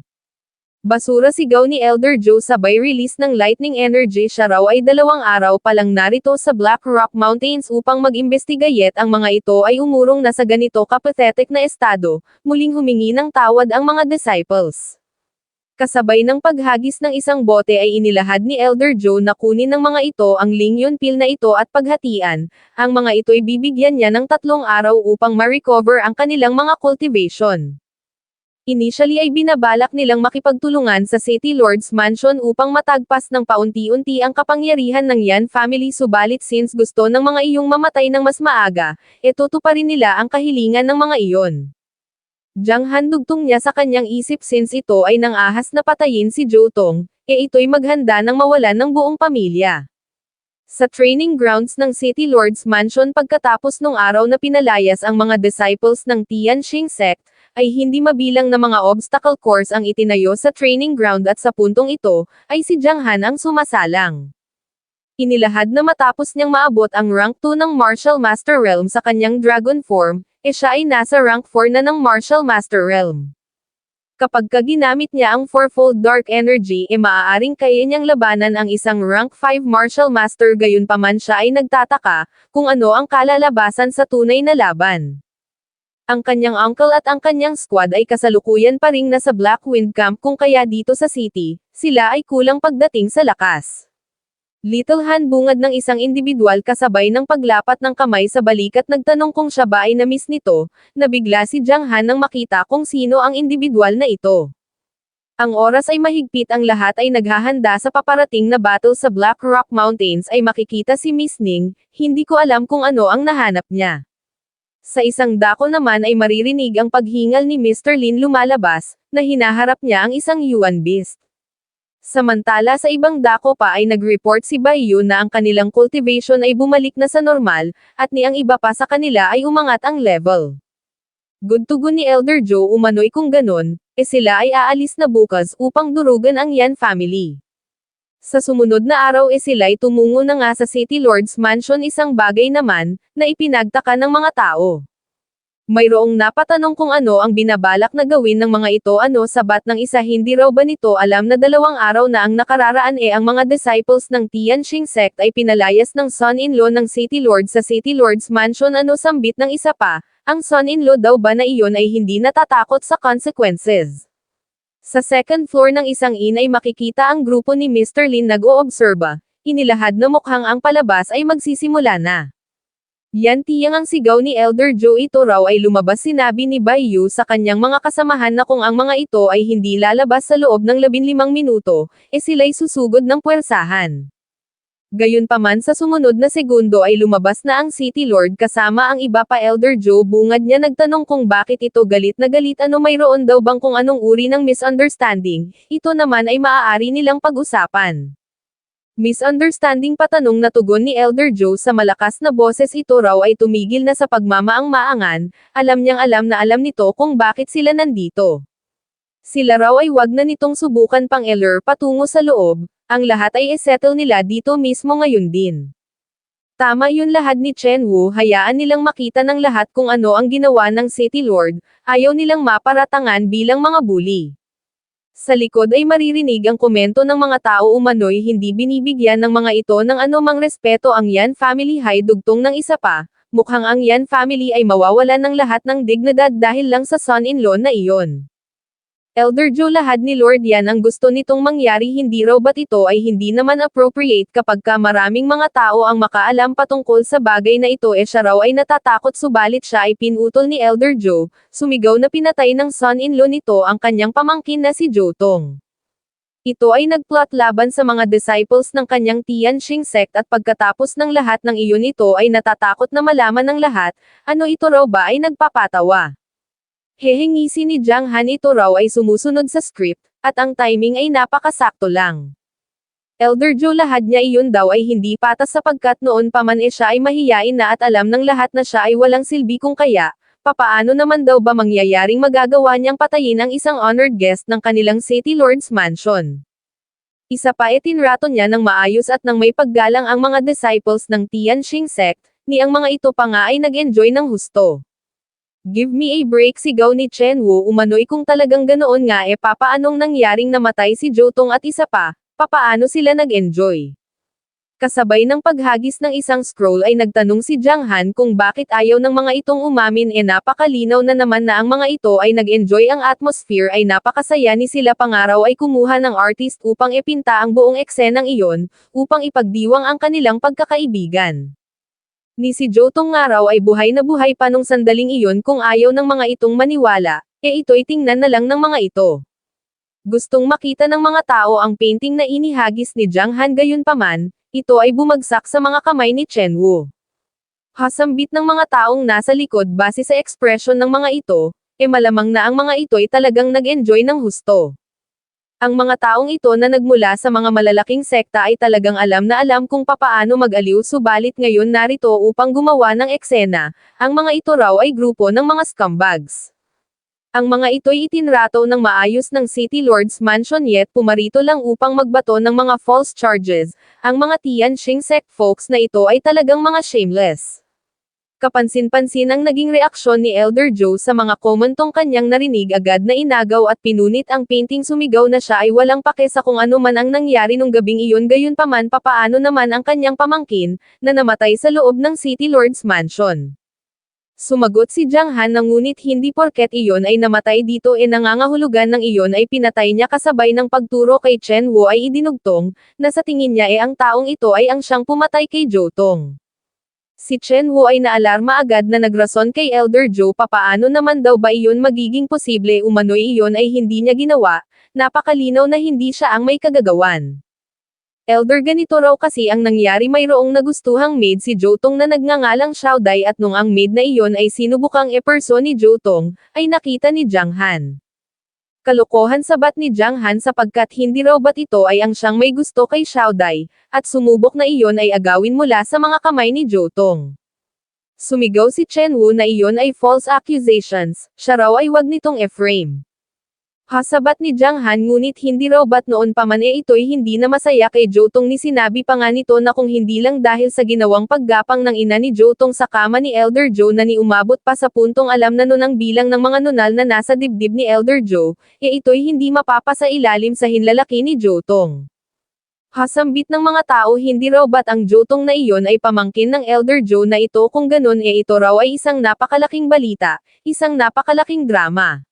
Basura, sigaw ni Elder Zhou sabay release ng lightning energy. Siya raw ay 2 araw pa lang narito sa Black Rock Mountains upang mag-imbestiga, yet ang mga ito ay umurong na sa ganito kapathetic na estado. Muling humingi ng tawad ang mga disciples. Kasabay ng paghagis ng isang bote ay inilahad ni Elder Zhou na kunin ng mga ito ang Lingyun pill na ito at paghatian. Ang mga ito'y bibigyan niya ng 3 araw upang ma-recover ang kanilang mga cultivation. Initially ay binabalak nilang makipagtulungan sa City Lord's Mansion upang matagpas ng paunti-unti ang kapangyarihan ng Yan family, subalit since gusto ng mga iyong mamatay ng mas maaga, tutuparin nila ang kahilingan ng mga iyon. Jiang Han, dugtong niya sa kanyang isip since ito ay nangahas na patayin si Jotong, ito'y maghanda ng mawalan ng buong pamilya. Sa training grounds ng City Lord's Mansion pagkatapos nung araw na pinalayas ang mga disciples ng Tianqing sect, ay hindi mabilang na mga obstacle course ang itinayo sa training ground at sa puntong ito, ay si Jiang Han ang sumasalang. Inilahad na matapos niyang maabot ang rank 2 ng Martial Master Realm sa kanyang dragon form, siya ay nasa rank 4 na ng Martial Master Realm. Kapag ginamit niya ang 4-fold Dark Energy maaaring kaya niyang labanan ang isang rank 5 Martial Master. Gayunpaman siya ay nagtataka, kung ano ang kalalabasan sa tunay na laban. Ang kanyang uncle at ang kanyang squad ay kasalukuyan pa ring nasa Black Wind Camp, kung kaya dito sa city, sila ay kulang pagdating sa lakas. Little Han bungad ng isang individual kasabay ng paglapat ng kamay sa balikat. Nagtanong kung siya ba ay na-miss nito, nabigla si Jiang Han nang makita kung sino ang individual na ito. Ang oras ay mahigpit, ang lahat ay naghahanda sa paparating na battle sa Black Rock Mountains. Ay makikita si Miss Ning, hindi ko alam kung ano ang nahanap niya. Sa isang dako naman ay maririnig ang paghingal ni Mr. Lin lumalabas, na hinaharap niya ang isang Yuan Beast. Samantala sa ibang dako pa ay nag-report si Bai Yu na ang kanilang cultivation ay bumalik na sa normal, at ni ang iba pa sa kanila ay umangat ang level. Good, tugon ni Elder Zhou, umano'y kung ganon, sila ay aalis na bukas upang durugan ang Yan family. Sa sumunod na araw sila'y tumungo na nga sa City Lord's Mansion. Isang bagay naman, na ipinagtaka ng mga tao. Mayroong napatanong kung ano ang binabalak na gawin ng mga ito. Sabat ng isa, hindi raw ba nito alam na 2 araw na ang nakararaan ang mga disciples ng Tianqing sect ay pinalayas ng son-in-law ng City Lord sa City Lord's Mansion. Sambit ng isa pa, ang son-in-law daw ba na iyon ay hindi natatakot sa consequences. Sa second floor ng isang inn ay makikita ang grupo ni Mr. Lin nag-oobserba, inilahad na mukhang ang palabas ay magsisimula na. Yan tiyang ang sigaw ni Elder Joe, ito raw ay lumabas, sinabi ni Bai Yu sa kanyang mga kasamahan na kung ang mga ito ay hindi lalabas sa loob ng 15 minuto, sila'y susugod ng puwersahan. Gayunpaman sa sumunod na segundo ay lumabas na ang City Lord kasama ang iba pa. Elder Joe, bungad niya, nagtanong kung bakit ito galit na galit, ano mayroon daw bang kung anong uri ng misunderstanding, ito naman ay maaari nilang pag-usapan. Misunderstanding, patanong na tugon ni Elder Joe sa malakas na boses, ito raw ay tumigil na sa pagmamaang-maangan, alam niyang alam na alam nito kung bakit sila nandito. Sila raw ay wag na nitong subukan pang eler patungo sa loob, ang lahat ay isettle nila dito mismo ngayon din. Tama yun lahat ni Chen Wu, hayaan nilang makita ng lahat kung ano ang ginawa ng City Lord, ayaw nilang maparatangan bilang mga bully. Sa likod ay maririnig ang komento ng mga tao, umano'y hindi binibigyan ng mga ito ng anumang respeto ang Yan family. Hay dugtong ng isa pa, mukhang ang Yan family ay mawawalan ng lahat ng dignidad dahil lang sa son-in-law na iyon. Elder Joe, lahad ni Lord Yan ang gusto nitong mangyari, hindi raw ba't ito ay hindi naman appropriate kapag ka maraming mga tao ang makaalam patungkol sa bagay na ito, siya raw ay natatakot, subalit siya ay pinutol ni Elder Joe, sumigaw na pinatay ng son-in-law nito ang kanyang pamangkin na si Jotong. Ito ay nagplot laban sa mga disciples ng kanyang Tianqing sect at pagkatapos ng lahat ng iyon ito ay natatakot na malaman ng lahat, ano ito raw ba ay nagpapatawa. Hehengisi ni Jiang Han, ito raw ay sumusunod sa script, at ang timing ay napakasakto lang. Elder Joe, lahad niya iyon daw ay hindi patas sapagkat noon pa man siya ay mahiyain na at alam ng lahat na siya ay walang silbi, kung kaya, papaano naman daw ba mangyayaring magagawa niyang patayin ang isang honored guest ng kanilang City Lord's mansion. Isa pa, tinrato niya ng maayos at ng may paggalang ang mga disciples ng Tianqing sect, ni ang mga ito pa nga ay nag-enjoy ng husto. Give me a break, sigaw ni Chen Wu, umano'y kung talagang ganoon nga papaanong nangyaring namatay si Jotong at isa pa, papaano sila nag-enjoy. Kasabay ng paghagis ng isang scroll ay nagtanong si Jiang Han kung bakit ayaw ng mga itong umamin, napakalinaw na naman na ang mga ito ay nag-enjoy, ang atmosphere ay napakasaya ni sila, pangaraw ay kumuha ng artist upang ipinta ang buong eksenang iyon, upang ipagdiwang ang kanilang pagkakaibigan. Ni si Jotong nga raw ay buhay na buhay pa nung sandaling iyon, kung ayaw ng mga itong maniwala, ito'y tingnan na lang ng mga ito. Gustong makita ng mga tao ang painting na inihagis ni Jiang Han, gayunpaman, ito ay bumagsak sa mga kamay ni Chen Wu. Hasambit ng mga taong nasa likod base sa ekspresyon ng mga ito, malamang na ang mga ito'y talagang nag-enjoy ng husto. Ang mga taong ito na nagmula sa mga malalaking sekta ay talagang alam na alam kung papaano mag-aliw, subalit ngayon narito upang gumawa ng eksena, ang mga ito raw ay grupo ng mga scumbags. Ang mga ito'y itinrato ng maayos ng City Lord's mansion, yet pumarito lang upang magbato ng mga false charges, ang mga Tianqing sect folks na ito ay talagang mga shameless. Kapansin-pansin ang naging reaksyon ni Elder Joe sa mga komentong kanyang narinig, agad na inagaw at pinunit ang painting, sumigaw na siya ay walang pake sa kung ano man ang nangyari nung gabing iyon, gayunpaman papaano naman ang kanyang pamangkin, na namatay sa loob ng City Lord's mansion. Sumagot si Jiang Han na ngunit hindi porket iyon ay namatay dito nangangahulugan ng iyon ay pinatay niya, kasabay ng pagturo kay Chen Wu ay idinugtong, na sa tingin niya ang taong ito ay ang siyang pumatay kay Jotong. Si Chen Wu ay naalarma agad na nagrason kay Elder Joe, papaano naman daw ba iyon magiging posible, umano'y iyon ay hindi niya ginawa, napakalinaw na hindi siya ang may kagagawan. Elder, ganito raw kasi ang nangyari, mayroong nagustuhang maid si Jotong na nagngangalang Xiaodai, at nung ang maid na iyon ay sinubukang e-person ni Jotong, ay nakita ni Jiang Han. Kalokohan, sabat ni Jiang Han, sapagkat hindi raw ba't ito ay ang siyang may gusto kay Xiaodai, at sumubok na iyon ay agawin mula sa mga kamay ni Jotong. Sumigaw si Chen Wu na iyon ay false accusations, siya raw ay wag nitong e-frame. Hasabat ni Jiang Han, ngunit hindi raw ba't noon pa man ito'y hindi na masaya kay Jotong, ni sinabi pa nga nito na kung hindi lang dahil sa ginawang paggapang ng ina ni Jotong sa kama ni Elder Joe na ni umabot pa sa puntong alam na nun ang bilang ng mga nunal na nasa dibdib ni Elder Joe, ito'y hindi mapapasa ilalim sa hinlalaki ni Jotong. Hasambit ng mga tao hindi raw ba't ang Jotong na iyon ay pamangkin ng Elder Joe na ito kung ganun ito raw ay isang napakalaking balita, isang napakalaking drama.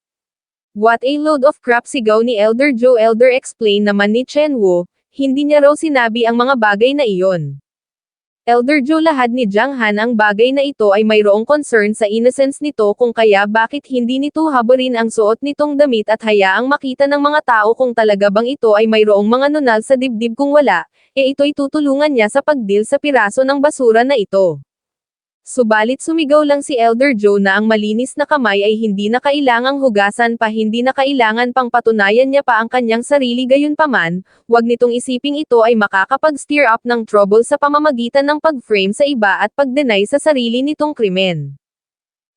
What a load of crap sigaw ni Elder Joe. Elder explain naman ni Chen Wu, hindi niya raw sinabi ang mga bagay na iyon. Elder Joe lahad ni Jiang Han ang bagay na ito ay mayroong concern sa innocence nito kung kaya bakit hindi nito habarin ang suot nitong damit at hayaang makita ng mga tao kung talaga bang ito ay mayroong mga nunal sa dibdib kung wala, ito'y tutulungan niya sa pagdeal sa piraso ng basura na ito. Subalit sumigaw lang si Elder Joe na ang malinis na kamay ay hindi na kailangang hugasan pa, hindi na kailangan pang patunayan niya pa ang kanyang sarili. Gayunpaman, wag nitong isiping ito ay makakapag-stir up ng trouble sa pamamagitan ng pag-frame sa iba at pag-deny sa sarili nitong krimen.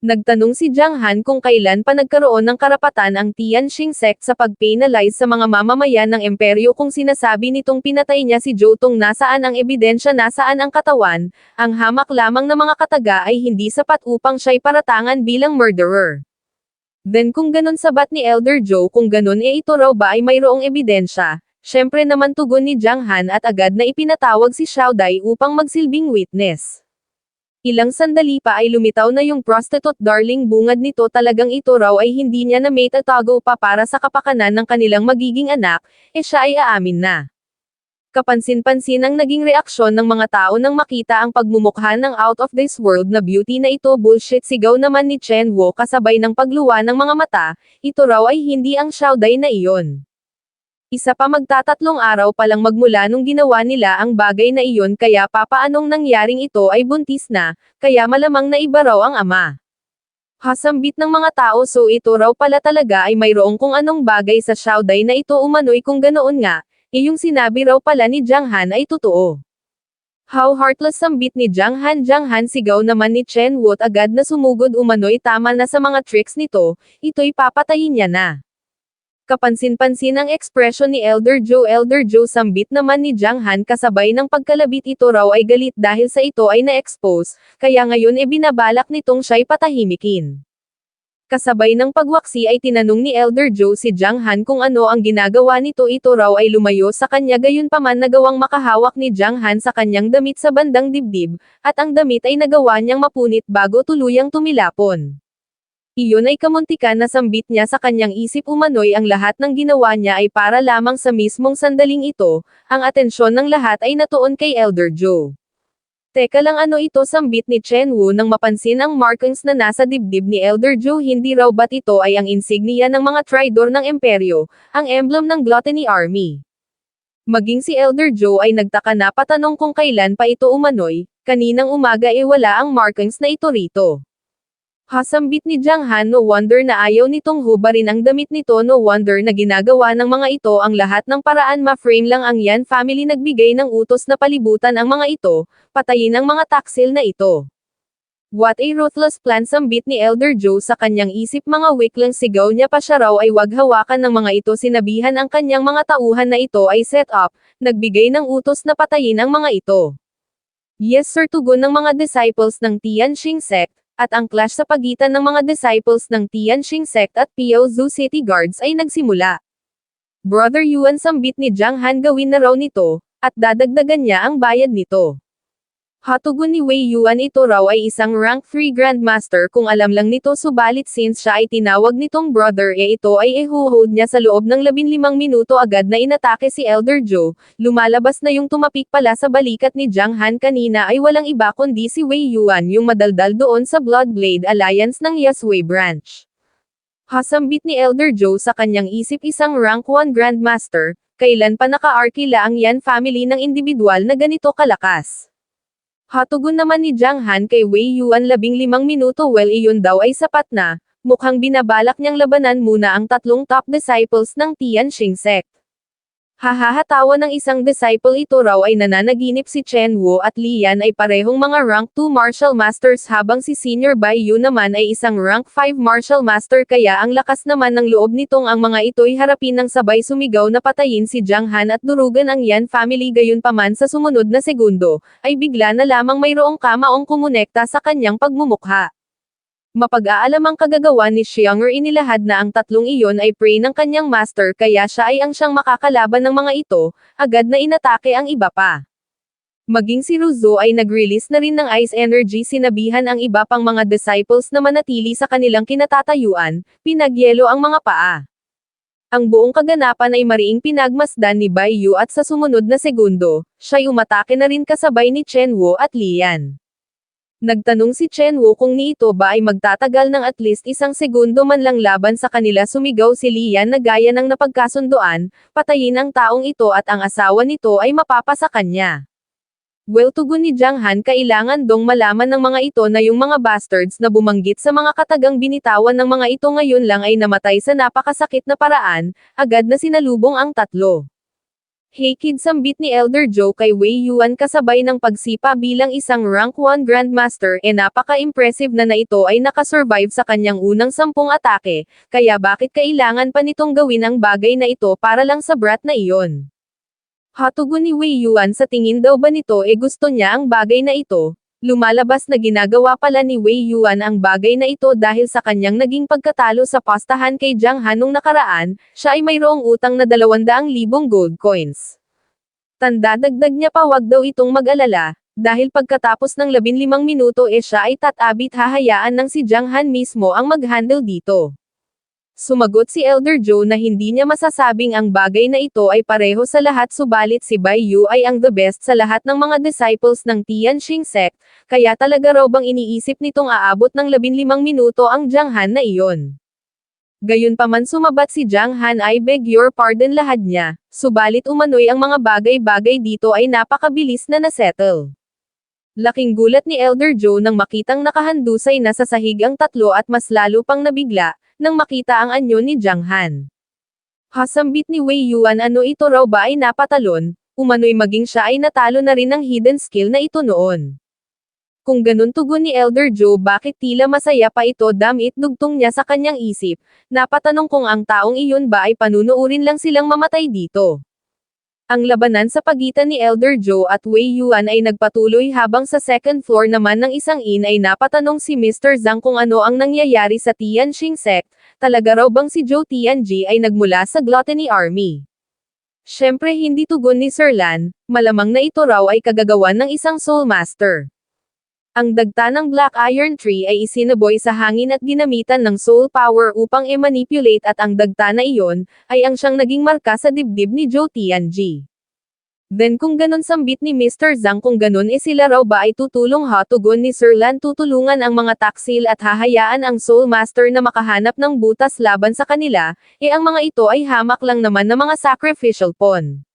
Nagtanong si Jiang Han kung kailan pa nagkaroon ng karapatan ang Tianqing sect sa pag-penalize sa mga mamamayan ng imperyo kung sinasabi nitong pinatay niya si Jotong. Nasaan ang ebidensya, nasaan ang katawan, ang hamak lamang na mga kataga ay hindi sapat upang siya'y paratangan bilang murderer. Then kung ganun sabat ni Elder Joe, kung ganun ito raw ba ay mayroong ebidensya, syempre naman tugon ni Jiang Han at agad na ipinatawag si Xiao Dai upang magsilbing witness. Ilang sandali pa ay lumitaw na yung prostitute. Darling, bungad nito, talagang ito raw ay hindi niya na may tatago pa para sa kapakanan ng kanilang magiging anak, siya ay aamin na. Kapansin-pansin ang naging reaksyon ng mga tao nang makita ang pagmumukha ng out of this world na beauty na ito. Bullshit, sigaw naman ni Chen Wu kasabay ng pagluwa ng mga mata, ito raw ay hindi ang Xiao Dai na iyon. Isa pa, magtatatlong araw pa lang magmula nung ginawa nila ang bagay na iyon, kaya papaanong nangyaring ito ay buntis na, kaya malamang na iba raw ang ama. Hasambit ng mga tao, so ito raw pala talaga ay mayroong kung anong bagay sa Xiao Dai na ito umano'y kung ganoon nga, yung sinabi raw pala ni Jiang Han ay totoo. How heartless, sambit ni Jiang Han. Jiang Han, sigaw naman ni Chen Wu agad na sumugod. Umano'y tama na sa mga tricks nito, ito'y papatayin niya na. Kapansin-pansin ang ekspresyon ni Elder Joe. Elder Joe, sambit naman ni Jiang Han kasabay ng pagkalabit, ito raw ay galit dahil sa ito ay na-expose, kaya ngayon binabalak nitong siya'y patahimikin. Kasabay ng pagwaksi ay tinanong ni Elder Joe si Jiang Han kung ano ang ginagawa nito. Ito raw ay lumayo sa kanya, gayunpaman nagawang makahawak ni Jiang Han sa kanyang damit sa bandang dibdib, at ang damit ay nagawa niyang mapunit bago tuluyang tumilapon. Iyon ay kamuntikan na sambit niya sa kanyang isip. Umano'y ang lahat ng ginawa niya ay para lamang sa mismong sandaling ito, ang atensyon ng lahat ay natuon kay Elder Joe. Teka lang, ano ito, sambit ni Chen Wu nang mapansin ang markings na nasa dibdib ni Elder Joe. Hindi raw ba't ito ay ang insignia ng mga traidor ng imperyo, ang emblem ng Gluttony Army? Maging si Elder Joe ay nagtaka na, patanong kung kailan pa ito umano'y, kaninang umaga wala ang markings na ito rito. Hasambit ni Jiang Han, no wonder na ayaw nitong hubarin ang damit nito, no wonder na ginagawa ng mga ito ang lahat ng paraan. Ma-frame lang ang Yan family, nagbigay ng utos na palibutan ang mga ito, patayin ang mga taksil na ito. What a ruthless plan, sambit ni Elder Joe sa kanyang isip. Mga wiklang sigaw niya pa, siya raw ay wag hawakan ng mga ito. Sinabihan ang kanyang mga tauhan na ito ay set up, nagbigay ng utos na patayin ang mga ito. Yes sir, tugon ng mga disciples ng Tianqing sect. At ang clash sa pagitan ng mga disciples ng Tianqing sect at Piaozu City Guards ay nagsimula. Brother Yuan, sambit ni Jiang Han, gawin na raw nito, at dadagdagan niya ang bayad nito. Hatugon ni Wei Yuan, ito raw ay isang rank 3 Grandmaster kung alam lang nito, subalit since siya ay tinawag nitong brother ito ay ihuhold niya sa loob ng 15 minuto. Agad na inatake si Elder Joe, lumalabas na yung tumapik pala sa balikat ni Jiang Han kanina ay walang iba kundi si Wei Yuan, yung madaldal doon sa Bloodblade Alliance ng Yasui branch. Hasambit ni Elder Joe sa kanyang isip, isang rank 1 Grandmaster, kailan pa naka-arkila ang Yan family ng individual na ganito kalakas? Hatugon naman ni Jiang Han kay Wei Yuan, 15 minuto, well iyon daw ay sapat na, mukhang binabalak niyang labanan muna ang tatlong top disciples ng Tianqing sect. Hahahatawa ng isang disciple, ito raw ay nananaginip si Chen Wu at Li Yan ay parehong mga rank 2 martial masters habang si Senior Bai Yu naman ay isang rank 5 martial master, kaya ang lakas naman ng loob nitong ang mga ito'y harapin ng sabay sumigaw na patayin si Jiang Han at durugan ang Yan family. Gayunpaman sa sumunod na segundo, ay bigla na lamang mayroong kamaong kumonekta sa kanyang pagmumukha. Mapag-aalam ang kagagawan ni Xiang'er inilahad na ang tatlong iyon ay prey ng kanyang master kaya siya ay ang siyang makakalaban ng mga ito, agad na inatake ang iba pa. Maging si Ruzo ay nag-release na rin ng ice energy sinabihan ang iba pang mga disciples na manatili sa kanilang kinatatayuan, pinagyelo ang mga paa. Ang buong kaganapan ay mariing pinagmasdan ni Bai Yu at sa sumunod na segundo, siya'y umatake na rin kasabay ni Chen Wu at Lian. Nagtanong si Chen Wu kung ni ito ba ay magtatagal ng at least isang segundo man lang laban sa kanila sumigaw si Lian na gaya ng napagkasundoan, patayin ang taong ito at ang asawa nito ay mapapa sa kanya. Well, tugon ni Jiang Han, kailangan dong malaman ng mga ito na yung mga bastards na bumanggit sa mga katagang binitawan ng mga ito ngayon lang ay namatay sa napakasakit na paraan, agad na sinalubong ang tatlo. Hey kid, sambit ni Elder Joe kay Wei Yuan kasabay ng pagsipa bilang isang rank 1 Grandmaster napaka-impressive na ito ay nakasurvive sa kanyang unang 10 atake, kaya bakit kailangan pa nitong gawin ang bagay na ito para lang sa brat na iyon? Hatugon ni Wei Yuan, sa tingin daw ba nito gusto niya ang bagay na ito? Lumalabas na ginagawa pala ni Wei Yuan ang bagay na ito dahil sa kanyang naging pagkatalo sa pastahan kay Jiang Han nung nakaraan, siya ay mayroong utang na 200,000 gold coins. Tanda-dagdag niya pa, wag daw itong mag-alala, dahil pagkatapos ng 15 minuto siya ay tatabit, hahayaan ng si Jiang Han mismo ang mag-handle dito. Sumagot si Elder Joe na hindi niya masasabing ang bagay na ito ay pareho sa lahat, subalit si Bai Yu ay ang the best sa lahat ng mga disciples ng Tianqing sect, kaya talaga raw bang iniisip nitong aabot ng 15 minuto ang Jiang Han na iyon. Gayunpaman sumabat si Jiang Han, I beg your pardon lahad niya, subalit umano'y ang mga bagay-bagay dito ay napakabilis na nasettle. Laking gulat ni Elder Joe nang makitang nakahandusay na sa sahig ang tatlo at mas lalo pang nabigla, nang makita ang anyo ni Jiang Han. Hasambit ni Wei Yuan, ano ito raw ba ay napatalon, umano'y maging siya ay natalo na rin ng hidden skill na ito noon. Kung ganun, tugon ni Elder Joe, bakit tila masaya pa ito, damit dugtong niya sa kanyang isip, napatanong kung ang taong iyon ba ay panunuurin lang silang mamatay dito. Ang labanan sa pagitan ni Elder Joe at Wei Yuan ay nagpatuloy habang sa second floor naman ng isang inn ay napatanong si Mr. Zhang kung ano ang nangyayari sa Tianqing sect, talaga raw bang si Zhou Tianji ay nagmula sa Gluttony Army. Syempre hindi, tugon ni Sir Lan, malamang na ito raw ay kagagawan ng isang Soul Master. Ang dagta ng Black Iron Tree ay isinaboy sa hangin at ginamitan ng soul power upang manipulate, at ang dagta na iyon, ay ang siyang naging marka sa dibdib ni Zhou Tianji. Then kung ganun, sambit ni Mr. Zhang, kung ganun sila raw ba ay tutulong, tugon ni Sir Lan, tutulungan ang mga taksil at hahayaan ang Soul Master na makahanap ng butas laban sa kanila, ang mga ito ay hamak lang naman ng mga sacrificial pawn.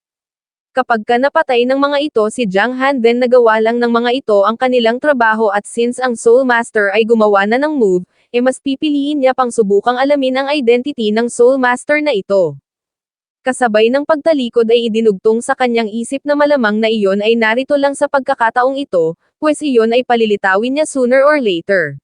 Kapag ka napatay ng mga ito si Jiang Han, then nagawa lang ng mga ito ang kanilang trabaho, at since ang Soul Master ay gumawa na ng move, mas pipiliin niya pang subukang alamin ang identity ng Soul Master na ito. Kasabay ng pagtalikod ay idinugtong sa kanyang isip na malamang na iyon ay narito lang sa pagkakataong ito, pues iyon ay palilitawin niya sooner or later.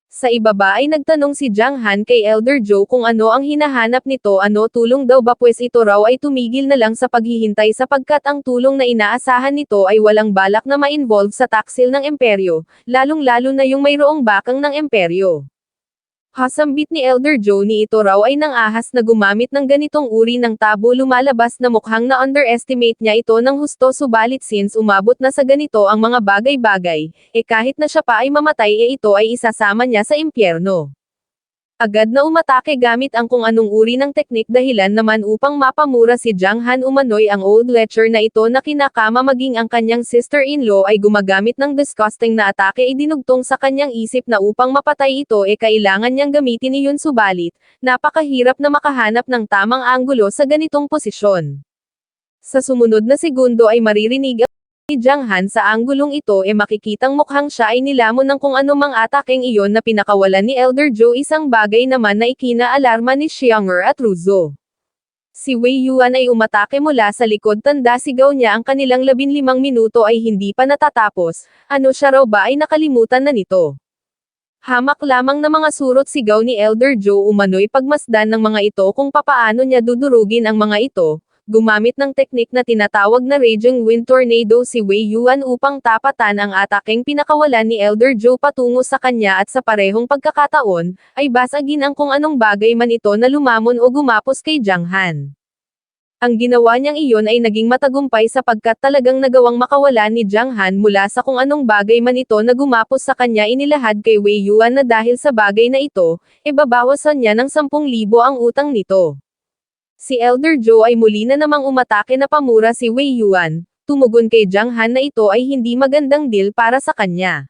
Sa ibaba ay nagtanong si Jiang Han kay Elder Joe kung ano ang hinahanap nito, tulong daw ba, pues ito raw ay tumigil na lang sa paghihintay sapagkat ang tulong na inaasahan nito ay walang balak na ma-involve sa taksil ng imperyo, lalong-lalo na yung mayroong bakang ng imperyo. Hasambit ni Elder Joe, ni ito raw ay nang-ahas na gumamit ng ganitong uri ng tabo, lumalabas na mukhang na-underestimate niya ito ng husto, subalit since umabot na sa ganito ang mga bagay-bagay, kahit na siya pa ay mamatay ito ay isasama niya sa impyerno. Agad na umatake gamit ang kung anong uri ng teknik, dahilan naman upang mapamura si Jiang Han. Umano'y ang old lecher na ito na kinakama, maging ang kanyang sister-in-law ay gumagamit ng disgusting na atake, dinugtong sa kanyang isip na upang mapatay ito kailangan niyang gamitin iyon, subalit, napakahirap na makahanap ng tamang anggulo sa ganitong posisyon. Sa sumunod na segundo ay maririnig ni Jiang Han sa anggulong ito, makikitang mukhang siya ay nilamon ng kung anumang atakeng iyon na pinakawalan ni Elder Joe, isang bagay naman na ikinaalarma ni Xiang'er at Ruzo. Si Wei Yuan ay umatake mula sa likod, tanda sigaw niya, ang kanilang 15 minuto ay hindi pa natatapos, siya raw ba ay nakalimutan na nito. Hamak lamang na mga surot sigaw ni Elder Joe, umano'y pagmasdan ng mga ito kung papaano niya dudurugin ang mga ito, Gumamit ng teknik na tinatawag na Raging Wind Tornado si Wei Yuan upang tapatan ang ataking pinakawalan ni Elder Joe patungo sa kanya at sa parehong pagkakataon, ay basagin ang kung anong bagay man ito na lumamon o gumapos kay Jiang Han. Ang ginawa niyang iyon ay naging matagumpay sapagkat talagang nagawang makawalan ni Jiang Han mula sa kung anong bagay man ito na gumapos sa kanya inilahad kay Wei Yuan na dahil sa bagay na ito, babawasan niya ng 10,000 ang utang nito. Si Elder Joe ay muli na namang umatake na pamura si Wei Yuan, tumugon kay Jiang Han na ito ay hindi magandang deal para sa kanya.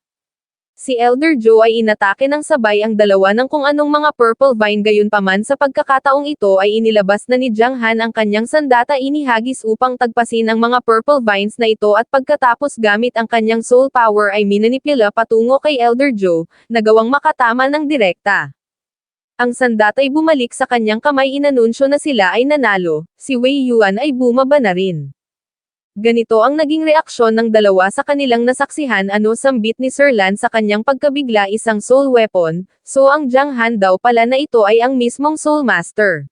Si Elder Joe ay inatake ng sabay ang dalawa ng kung anong mga purple vine gayunpaman sa pagkakataong ito ay inilabas na ni Jiang Han ang kanyang sandata inihagis upang tagpasin ang mga purple vines na ito at pagkatapos gamit ang kanyang soul power ay minanipula patungo kay Elder Joe, nagawang makatama ng direkta. Ang sandata ay bumalik sa kanyang kamay inanunsyo na sila ay nanalo, si Wei Yuan ay bumaba na rin. Ganito ang naging reaksyon ng dalawa sa kanilang nasaksihan sambit ni Sir Lan sa kanyang pagkabigla isang soul weapon, so ang Jiang Han daw pala na ito ay ang mismong Soul Master.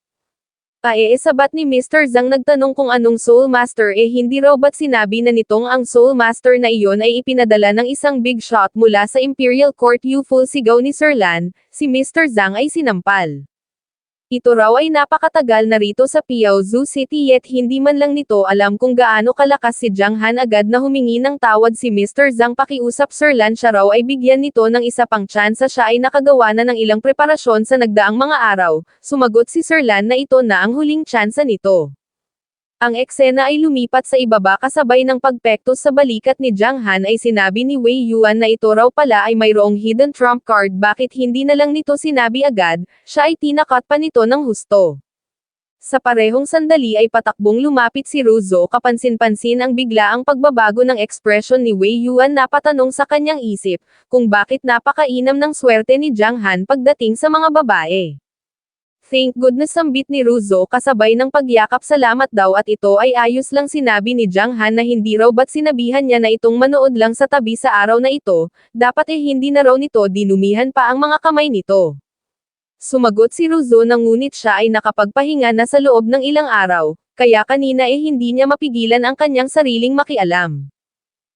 Sabat ni Mr. Zhang nagtanong kung anong Soul Master hindi raw ba't sinabi na nitong ang Soul Master na iyon ay ipinadala ng isang big shot mula sa Imperial Court full sigaw ni Sir Lan, si Mr. Zhang ay sinampal. Ito raw ay napakatagal na rito sa Piaozu City yet hindi man lang nito alam kung gaano kalakas si Jiang Han agad na humingi ng tawad si Mr. Zhang pakiusap Sir Lan siya raw ay bigyan nito ng isa pang tsansa siya ay nakagawa na ng ilang preparasyon sa nagdaang mga araw, sumagot si Sir Lan na ito na ang huling tsansa nito. Ang eksena ay lumipat sa ibaba kasabay ng pagpektos sa balikat ni Jiang Han ay sinabi ni Wei Yuan na ito raw pala ay mayroong hidden trump card bakit hindi na lang nito sinabi agad, siya ay tinakot pa nito ng husto. Sa parehong sandali ay patakbong lumapit si Ruzo kapansin-pansin ang biglaang pagbabago ng ekspresyon ni Wei Yuan na patanong sa kanyang isip, kung bakit napakainam ng swerte ni Jiang Han pagdating sa mga babae. Thank goodness sambit ni Ruzo kasabay ng pagyakap salamat daw at ito ay ayos lang sinabi ni Jiang Han na hindi raw ba't sinabihan niya na itong manood lang sa tabi sa araw na ito, dapat hindi na raw nito dinumihan pa ang mga kamay nito. Sumagot si Ruzo na ngunit siya ay nakapagpahinga na sa loob ng ilang araw, kaya kanina hindi niya mapigilan ang kanyang sariling makialam.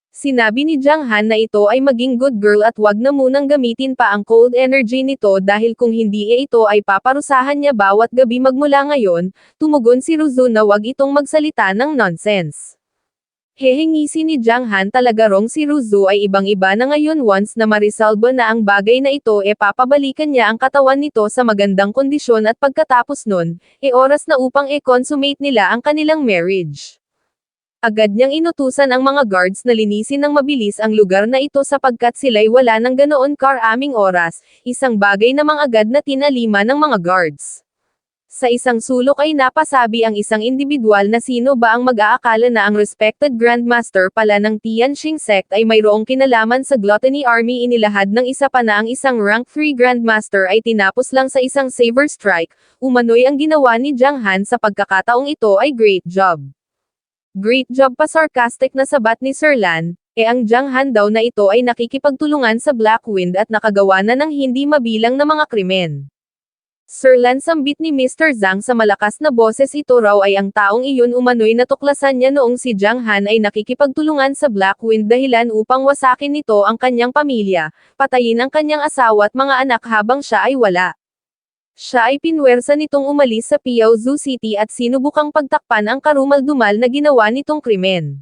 Sinabi ni Jiang Han na ito ay maging good girl at wag na munang gamitin pa ang cold energy nito dahil kung hindi ito ay paparusahan niya bawat gabi magmula ngayon, tumugon si Ruzo na wag itong magsalita ng nonsense. Hehengisi ni Jiang Han talaga rong si Ruzo ay ibang-iba na ngayon once na marisolve na ang bagay na ito papabalikan niya ang katawan nito sa magandang kondisyon at pagkatapos nun, oras na upang consummate nila ang kanilang marriage. Agad niyang inutusan ang mga guards na linisin ng mabilis ang lugar na ito sapagkat sila'y wala ng ganoon karaming oras, isang bagay namang agad na tinalima ng mga guards. Sa isang sulok ay napasabi ang isang individual na sino ba ang mag-aakala na ang respected Grandmaster pala ng Tianqing sect ay mayroong kinalaman sa Gluttony Army inilahad ng isa pa na ang isang rank 3 Grandmaster ay tinapos lang sa isang saber strike, umano'y ang ginawa ni Jiang Han sa pagkakataong ito ay great job. Great job pa sarcastic na sabat ni Sir Lan, ang Jiang Han daw na ito ay nakikipagtulungan sa Black Wind at nakagawa na ng hindi mabilang na mga krimen. Sir Lan sambit ni Mr. Zhang sa malakas na boses ito raw ay ang taong iyon umano'y natuklasan niya noong si Jiang Han ay nakikipagtulungan sa Black Wind dahilan upang wasakin nito ang kanyang pamilya, patayin ang kanyang asawa at mga anak habang siya ay wala. Siya ay pinwersa nitong umalis sa Piaozu City at sinubukang pagtakpan ang karumal-dumal na ginawa nitong krimen.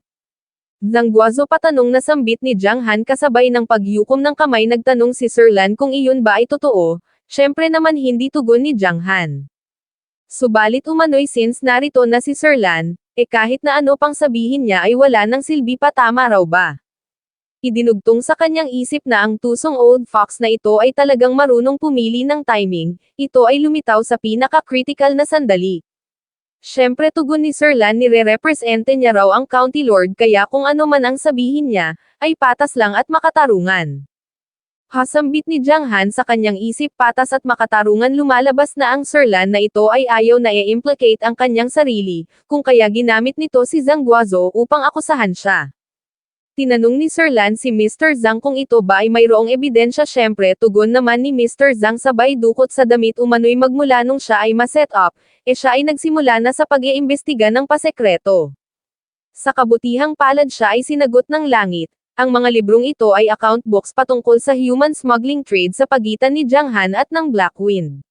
Zhangguozo patanong na sambit ni Jiang Han kasabay ng pagyukom ng kamay nagtanong si Sir Lan kung iyon ba ay totoo, syempre naman hindi tugon ni Jiang Han. Subalit umano'y since narito na si Sir Lan, kahit na ano pang sabihin niya ay wala ng silbi pa tama raw ba. Idinugtong sa kanyang isip na ang tusong old fox na ito ay talagang marunong pumili ng timing, ito ay lumitaw sa pinaka-critical na sandali. Syempre tugon ni Sir Lan nire-represente niya raw ang County Lord kaya kung ano man ang sabihin niya, ay patas lang at makatarungan. Hasambit ni Jiang Han sa kanyang isip patas at makatarungan lumalabas na ang Sir Lan na ito ay ayaw na i-implicate ang kanyang sarili, kung kaya ginamit nito si Zhangguozo upang akusahan siya. Tinanong ni Sir Lan si Mr. Zhang kung ito ba ay mayroong ebidensya. Syempre tugon naman ni Mr. Zhang sabay dukot sa damit umano'y magmula nung siya ay ma-set up, siya ay nagsimula na sa pag-iimbestiga ng pasekreto. Sa kabutihang palad siya ay sinagot ng langit. Ang mga librong ito ay account books patungkol sa human smuggling trade sa pagitan ni Jiang Han at ng Black Wind.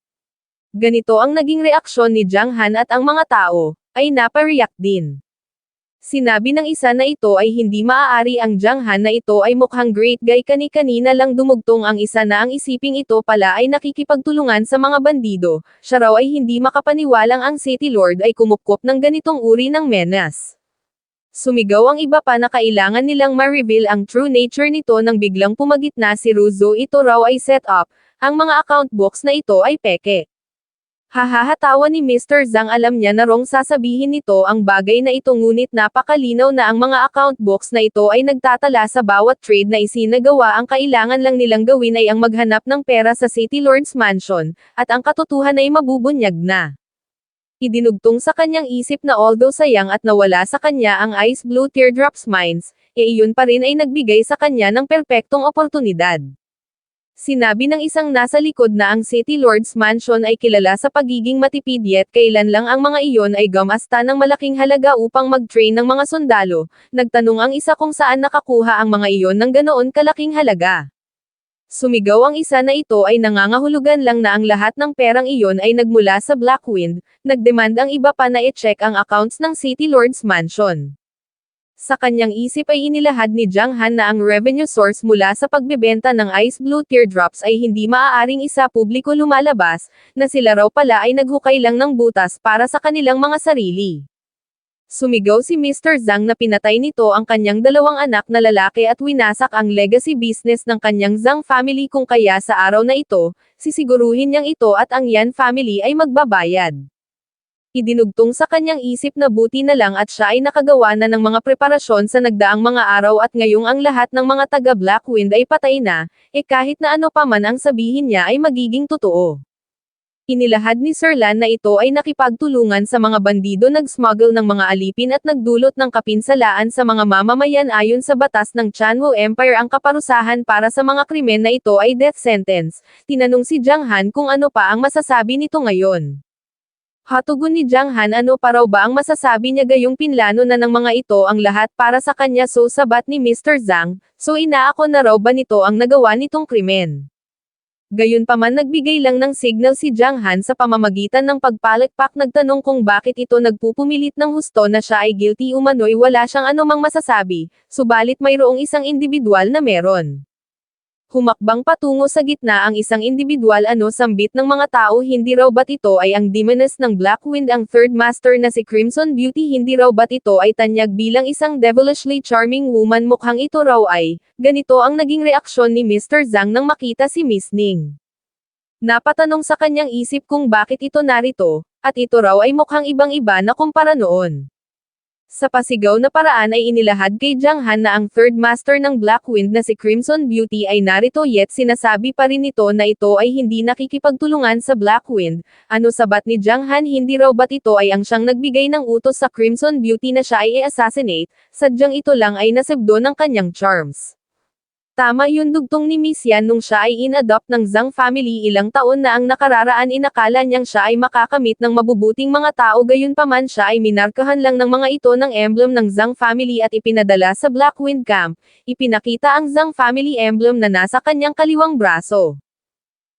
Ganito ang naging reaksyon ni Jiang Han at ang mga tao ay napa-react din. Sinabi ng isa na ito ay hindi maaari ang Jiang Han na ito ay mukhang great guy kani-kanina lang dumugtong ang isa na ang isiping ito pala ay nakikipagtulungan sa mga bandido, siya raw ay hindi makapaniwalang ang City Lord ay kumupkop ng ganitong uri ng menas. Sumigaw ang iba pa na kailangan nilang ma-reveal ang true nature nito nang biglang pumagitna si Ruzo. Ito raw ay set up, ang mga account books na ito ay peke. Hahahatawa ni Mr. Zhang, alam niya na wrong sasabihin nito ang bagay na ito ngunit napakalinaw na ang mga account books na ito ay nagtatala sa bawat trade na isinagawa. Ang kailangan lang nilang gawin ay ang maghanap ng pera sa City Lord's Mansion, at ang katotohanan ay mabubunyag na. Idinugtong sa kanyang isip na although sayang at nawala sa kanya ang Ice Blue Teardrops Mines, iyon pa rin ay nagbigay sa kanya ng perpektong oportunidad. Sinabi ng isang nasa likod na ang City Lord's Mansion ay kilala sa pagiging matipid, yet kailan lang ang mga iyon ay gumasta ng malaking halaga upang mag-train ng mga sundalo. Nagtanong ang isa kung saan nakakuha ang mga iyon ng ganoon kalaking halaga. Sumigaw ang isa na ito ay nangangahulugan lang na ang lahat ng perang iyon ay nagmula sa Black Wind. Nagdemand ang iba pa na i-check ang accounts ng City Lord's Mansion. Sa kanyang isip ay inilahad ni Jiang Han na ang revenue source mula sa pagbebenta ng Ice Blue Teardrops ay hindi maaaring isa publiko lumalabas, na sila raw pala ay naghukay lang ng butas para sa kanilang mga sarili. Sumigaw si Mr. Zhang na pinatay nito ang kanyang dalawang anak na lalaki at winasak ang legacy business ng kanyang Zhang family, kung kaya sa araw na ito, sisiguruhin niyang ito at ang Yan family ay magbabayad. Idinugtong sa kanyang isip na buti na lang at siya ay nakagawa na ng mga preparasyon sa nagdaang mga araw at ngayong ang lahat ng mga taga Black Wind ay patay na, kahit na ano pa man ang sabihin niya ay magiging totoo. Inilahad ni Sir Lan na ito ay nakipagtulungan sa mga bandido, nag-smuggle ng mga alipin at nagdulot ng kapinsalaan sa mga mamamayan. Ayon sa batas ng Chanwu Empire, ang kaparusahan para sa mga krimen na ito ay death sentence. Tinanong si Jiang Han kung ano pa ang masasabi nito ngayon. Hatugon ni Jiang Han, ano pa raw ba ang masasabi niya, gayong pinlano na ng mga ito ang lahat para sa kanya. So sabat ni Mr. Zhang, so inaako na raw ba nito ang nagawa nitong krimen? Gayunpaman nagbigay lang ng signal si Jiang Han sa pamamagitan ng pagpalakpak. Nagtanong kung bakit ito nagpupumilit ng husto na siya ay guilty. Umano'y wala siyang anumang masasabi, subalit mayroong isang individual na meron. Humakbang patungo sa gitna ang isang individual. Ano sambit ng mga tao, hindi raw ba't ito ay ang demoness ng Black Wind, ang third master na si Crimson Beauty? Hindi raw ba't ito ay tanyag bilang isang devilishly charming woman? Mukhang ito raw ay, ganito ang naging reaksyon ni Mr. Zhang nang makita si Miss Ning. Napatanong sa kanyang isip kung bakit ito narito, at ito raw ay mukhang ibang-iba na kumpara noon. Sa pasigaw na paraan ay inilahad kay Jiang Han na ang third master ng Black Wind na si Crimson Beauty ay narito, yet sinasabi pa rin nito na ito ay hindi nakikipagtulungan sa Black Wind. Ano sabat ni Jiang Han, hindi raw ba't ito ay ang siyang nagbigay ng utos sa Crimson Beauty na siya ay i-assassinate, sadyang ito lang ay nasebdo ng kanyang charms. Tama yun, dugtong ni Miss Yan nung siya ay in-adopt ng Zhang family ilang taon na ang nakararaan. Inakala niyang siya ay makakamit ng mabubuting mga tao, gayunpaman siya ay minarkahan lang ng mga ito ng emblem ng Zhang family at ipinadala sa Black Wind Camp. Ipinakita ang Zhang family emblem na nasa kanyang kaliwang braso.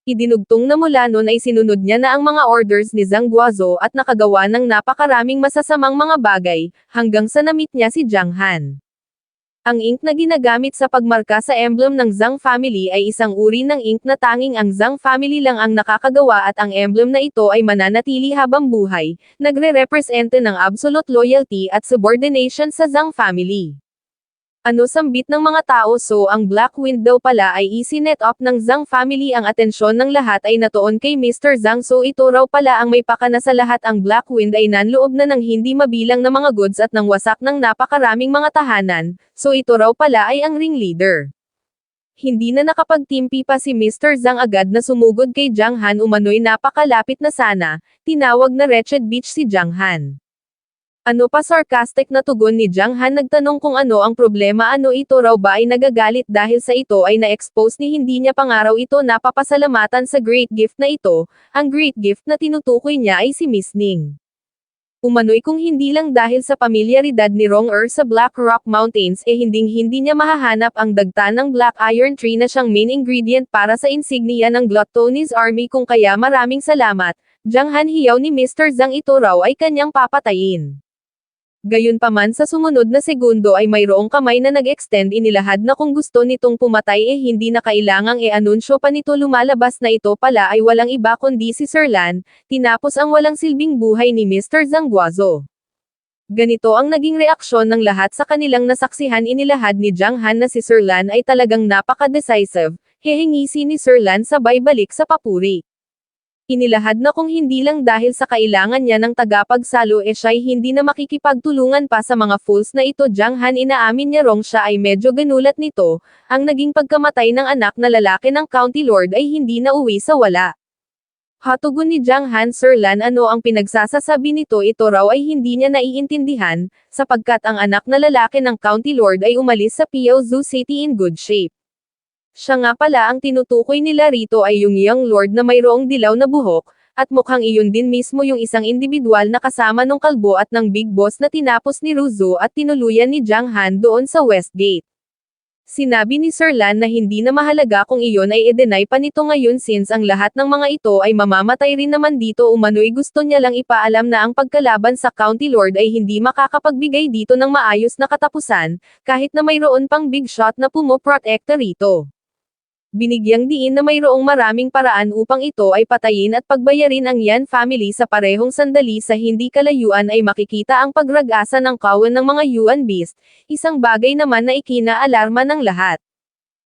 Idinugtong na mula noon ay sinunod niya na ang mga orders ni Zhang Guozhou at nakagawa ng napakaraming masasamang mga bagay, hanggang sa namit niya si Jiang Han. Ang ink na ginagamit sa pagmarka sa emblem ng Zhang family ay isang uri ng ink na tanging ang Zhang family lang ang nakakagawa, at ang emblem na ito ay mananatili habang buhay, nagre-represente ng absolute loyalty at subordination sa Zhang family. Ano sambit ng mga tao, so ang Black Wind daw pala ay isinet up ng Zhang family. Ang atensyon ng lahat ay natuon kay Mr. Zhang, so ito raw pala ang may pakana sa lahat. Ang Black Wind ay nanloob na ng hindi mabilang na mga goods at nang wasak ng napakaraming mga tahanan, so ito raw pala ay ang ringleader. Hindi na nakapagtimpi pa si Mr. Zhang, agad na sumugod kay Jiang Han. Umano'y napakalapit na sana, tinawag na wretched bitch si Jiang Han. Ano pa sarcastic na tugon ni Jiang Han nagtanong kung ano ang problema ito raw ba ay nagagalit dahil sa ito ay na-expose ni hindi niya pangaraw ito napapasalamatan sa great gift na ito, ang great gift na tinutukoy niya ay si Miss Ning. Umano'y kung hindi lang dahil sa pamilyaridad ni Rong sa Black Rock Mountains hindi niya mahahanap ang dagtan ng Black Iron Tree na siyang main ingredient para sa insignia ng Glutton's Army kung kaya maraming salamat, Jiang Han hiyaw ni Mr. Zhang ito raw ay kanyang papatayin. Gayunpaman sa sumunod na segundo ay mayroong kamay na nag-extend inilahad na kung gusto nitong pumatay hindi na kailangang anunsyo pa nito lumalabas na ito pala ay walang iba kundi si Sir Lan, tinapos ang walang silbing buhay ni Mr. Zhang Guozo. Ganito ang naging reaksyon ng lahat sa kanilang nasaksihan inilahad ni Jiang Han na si Sir Lan ay talagang napaka-decisive, hehingisi ni Sir Lan sabay balik sa papuri. Inilahad na kung hindi lang dahil sa kailangan niya ng tagapagsalo siya'y hindi na makikipagtulungan pa sa mga fools na ito. Jiang Han inaamin niya rong siya ay medyo ganulat nito, ang naging pagkamatay ng anak na lalaki ng County Lord ay hindi na uwi sa wala. Hatugon ni Jiang Han Sir Lan ano ang pinagsasasabi nito ito raw ay hindi niya naiintindihan, sapagkat ang anak na lalaki ng County Lord ay umalis sa Piaozu City in good shape. Siya nga pala ang tinutukoy nila rito ay yung young lord na mayroong dilaw na buhok, at mukhang iyon din mismo yung isang individual na kasama nung kalbo at ng big boss na tinapos ni Ruzo at tinuluyan ni Jiang Han doon sa Westgate. Sinabi ni Sir Lan na hindi na mahalaga kung iyon ay i-deny pa nito ngayon since ang lahat ng mga ito ay mamamatay rin naman dito umano'y gusto niya lang ipaalam na ang pagkalaban sa County Lord ay hindi makakapagbigay dito ng maayos na katapusan, kahit na mayroon pang big shot na pumoprotekta rito. Binigyang diin na mayroong maraming paraan upang ito ay patayin at pagbayarin ang Yan family sa parehong sandali sa hindi kalayuan ay makikita ang pagragasa ng kawan ng mga Yuan Beast, isang bagay naman na ikinaalarma ng lahat.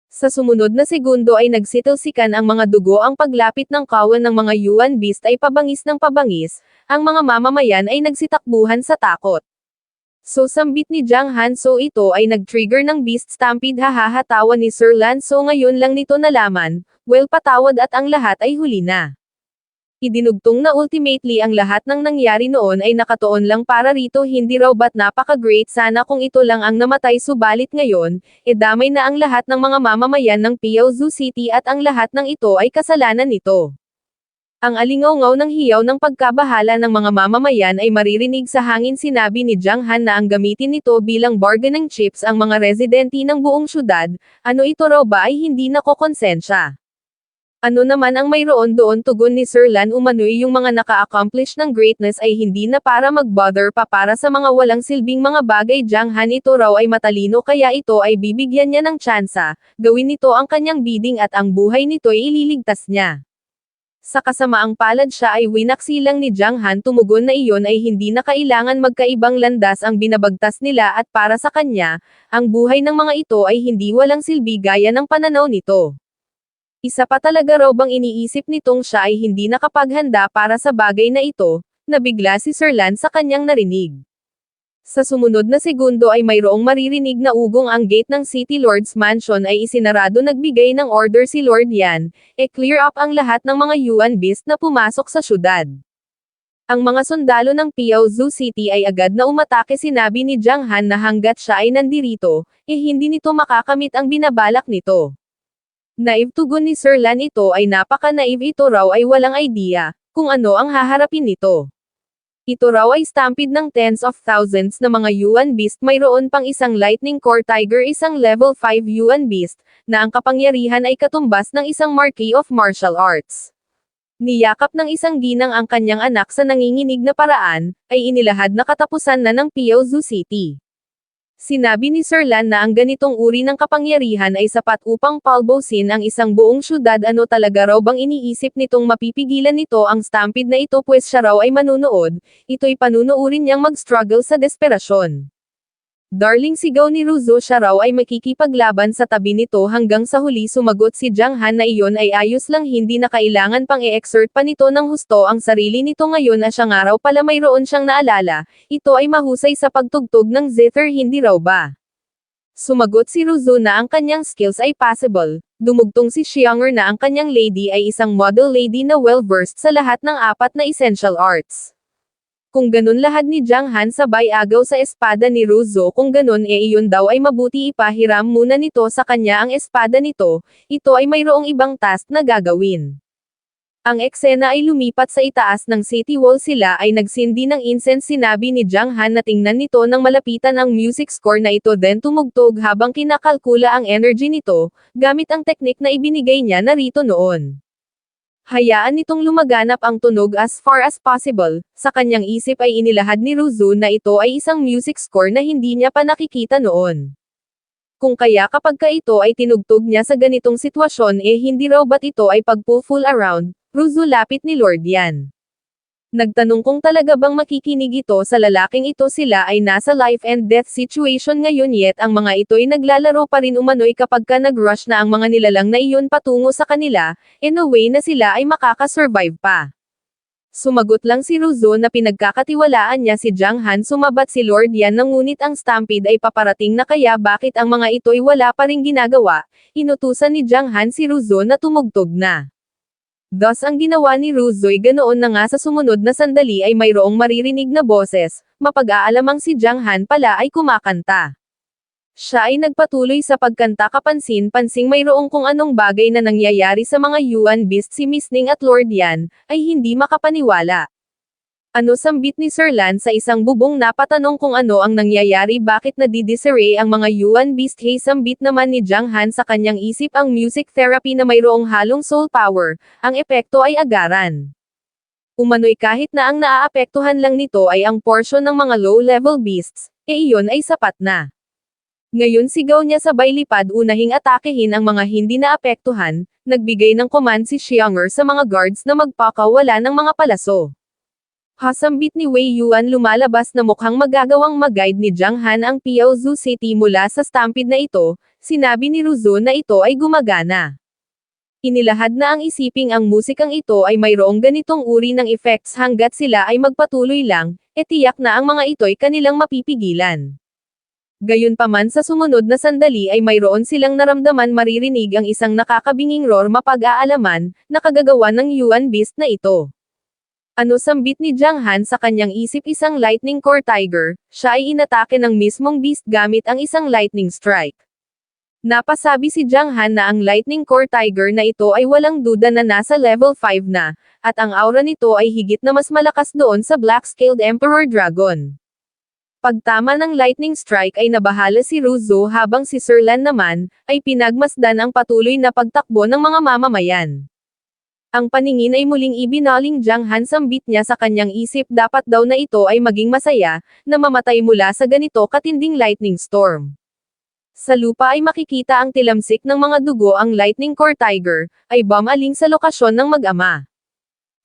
Sa sumunod na segundo ay nagsitalsikan ang mga dugo ang paglapit ng kawan ng mga Yuan Beast ay pabangis ng pabangis, ang mga mamamayan ay nagsitakbuhan sa takot. So sambit ni Jiang Han so ito ay nag-trigger ng Beast Stampede hahahatawa ni Sir Lan so ngayon lang nito nalaman, well patawad at ang lahat ay huli na. Idinugtong na ultimately ang lahat ng nangyari noon ay nakatuon lang para rito hindi raw ba't napaka-great sana kung ito lang ang namatay subalit ngayon, damay na ang lahat ng mga mamamayan ng Piaozu City at ang lahat ng ito ay kasalanan nito. Ang alingaw-ngaw ng hiyaw ng pagkabahala ng mga mamamayan ay maririnig sa hangin sinabi ni Jiang Han na ang gamitin nito bilang bargaining chips ang mga residente ng buong syudad, ano ito raw ba ay hindi nakokonsensya. Ano naman ang mayroon doon tugon ni Sir Lan umano'y yung mga naka-accomplish ng greatness ay hindi na para mag-bother pa para sa mga walang silbing mga bagay Jiang Han ito raw ay matalino kaya ito ay bibigyan niya ng tsansa, gawin nito ang kanyang bidding at ang buhay nito ay ililigtas niya. Sa kasamaang palad siya ay winaksi lang ni Jiang Han tumugon na iyon ay hindi na kailangan magkaibang landas ang binabagtas nila at para sa kanya, ang buhay ng mga ito ay hindi walang silbi gaya ng pananaw nito. Isa pa talaga raw bang iniisip nitong siya ay hindi nakapaghanda para sa bagay na ito, nabigla si Sir Lan sa kanyang narinig. Sa sumunod na segundo ay mayroong maririnig na ugong ang gate ng City Lord's Mansion ay isinarado nagbigay ng order si Lord Yan, clear up ang lahat ng mga Yuan Beast na pumasok sa syudad. Ang mga sundalo ng Piaozu City ay agad na umatake sinabi ni Jiang Han na hanggat siya ay nandirito, hindi nito makakamit ang binabalak nito. Naive tugon ni Sir Lan ito ay napaka-naive ito raw ay walang idea, kung ano ang haharapin nito. Ito raw ay stampede ng tens of thousands na mga Yuan Beast mayroon pang isang Lightning Core Tiger isang level 5 Yuan Beast, na ang kapangyarihan ay katumbas ng isang Marquis of Martial Arts. Niyakap ng isang ginang ang kanyang anak sa nanginginig na paraan, ay inilahad na katapusan na ng Piaozu City. Sinabi ni Sir Lan na ang ganitong uri ng kapangyarihan ay sapat upang palbosin ang isang buong syudad ano talaga raw bang iniisip nitong mapipigilan nito ang stampede na ito pues siya raw ay manunood, ito'y panunuurin niyang mag-struggle sa desperasyon. Darling sigaw ni Ruzo siya raw ay makikipaglaban sa tabi nito hanggang sa huli sumagot si Jiang Han na iyon ay ayos lang hindi na kailangan pang i-exert pa nito ng husto ang sarili nito ngayon na siya nga raw pala mayroon siyang naalala, ito ay mahusay sa pagtugtog ng zither hindi raw ba? Sumagot si Ruzo na ang kanyang skills ay possible, dumugtong si Xianger na ang kanyang lady ay isang model lady na well-versed sa lahat ng apat na essential arts. Kung ganun lahat ni Jiang Han sabay agaw sa espada ni Ruzo kung ganun iyon daw ay mabuti ipahiram muna nito sa kanya ang espada nito, ito ay mayroong ibang task na gagawin. Ang eksena ay lumipat sa itaas ng city wall sila ay nagsindi ng incense sinabi ni Jiang Han na tingnan nito ng malapitan ang music score na ito then tumugtog habang kinakalkula ang energy nito, gamit ang teknik na ibinigay niya narito noon. Hayaan nitong lumaganap ang tunog as far as possible, sa kanyang isip ay inilahad ni Ruzu na ito ay isang music score na hindi niya pa nakikita noon. Kung kaya kapag ito ay tinugtog niya sa ganitong sitwasyon hindi raw ba't ito ay pag-full around, Ruzu lapit ni Lord Yan. Nagtanong kung talaga bang makikinig ito sa lalaking ito sila ay nasa life and death situation ngayon yet ang mga ito'y naglalaro pa rin umano'y kapag nag-rush na ang mga nilalang na iyon patungo sa kanila, in a way na sila ay makakasurvive pa. Sumagot lang si Ruzo na pinagkakatiwalaan niya si Jiang Han sumabat si Lord Yan na ngunit ang stampede ay paparating na kaya bakit ang mga ito'y wala pa ring ginagawa, inutusan ni Jiang Han si Ruzo na tumugtog na. Thus ang ginawa ni Ruzo'y ganoon na nga sa sumunod na sandali ay mayroong maririnig na boses, mapag-aalamang si Jiang Han pala ay kumakanta. Siya ay nagpatuloy sa pagkanta kapansin-pansing mayroong kung anong bagay na nangyayari sa mga Yuan Beast si Miss Ning at Lord Yan, ay hindi makapaniwala. Ano sambit ni Sir Lan sa isang bubong na patanong kung ano ang nangyayari bakit nadidisarray ang mga Yuan Beast hey sambit naman ni Jiang Han sa kanyang isip ang music therapy na mayroong halong soul power, ang epekto ay agaran. Umano'y kahit na ang naaapektuhan lang nito ay ang portion ng mga low-level beasts, iyon ay sapat na. Ngayon sigaw niya sabay lipad unahing atakehin ang mga hindi naapektuhan, nagbigay ng command si Xianger sa mga guards na magpakawala ng mga palaso. Hasambit ni Wei Yuan lumalabas na mukhang magagawang mag-guide ni Jiang Han ang Piaozu City mula sa stampede na ito, sinabi ni Ruzo na ito ay gumagana. Inilahad na ang isiping ang musikang ito ay mayroong ganitong uri ng effects hanggat sila ay magpatuloy lang, tiyak na ang mga ito'y kanilang mapipigilan. Gayunpaman sa sumunod na sandali ay mayroon silang naramdaman maririnig ang isang nakakabinging roar mapag-aalaman, na kagagawa ng Yuan Beast na ito. Ano sambit ni Jiang Han sa kanyang isip isang lightning core tiger, siya ay inatake ng mismong beast gamit ang isang lightning strike. Napasabi si Jiang Han na ang lightning core tiger na ito ay walang duda na nasa level 5 na, at ang aura nito ay higit na mas malakas doon sa Black-Scaled Emperor Dragon. Pagtama ng lightning strike ay nabahala si Ruzo habang si Sir Lan naman, ay pinagmasdan ang patuloy na pagtakbo ng mga mamamayan. Ang paningin ay muling ibinaling Jiang Han sambit niya sa kanyang isip dapat daw na ito ay maging masaya, na mamatay mula sa ganito katinding lightning storm. Sa lupa ay makikita ang tilamsik ng mga dugo ang lightning core tiger, ay bumaling sa lokasyon ng mag-ama.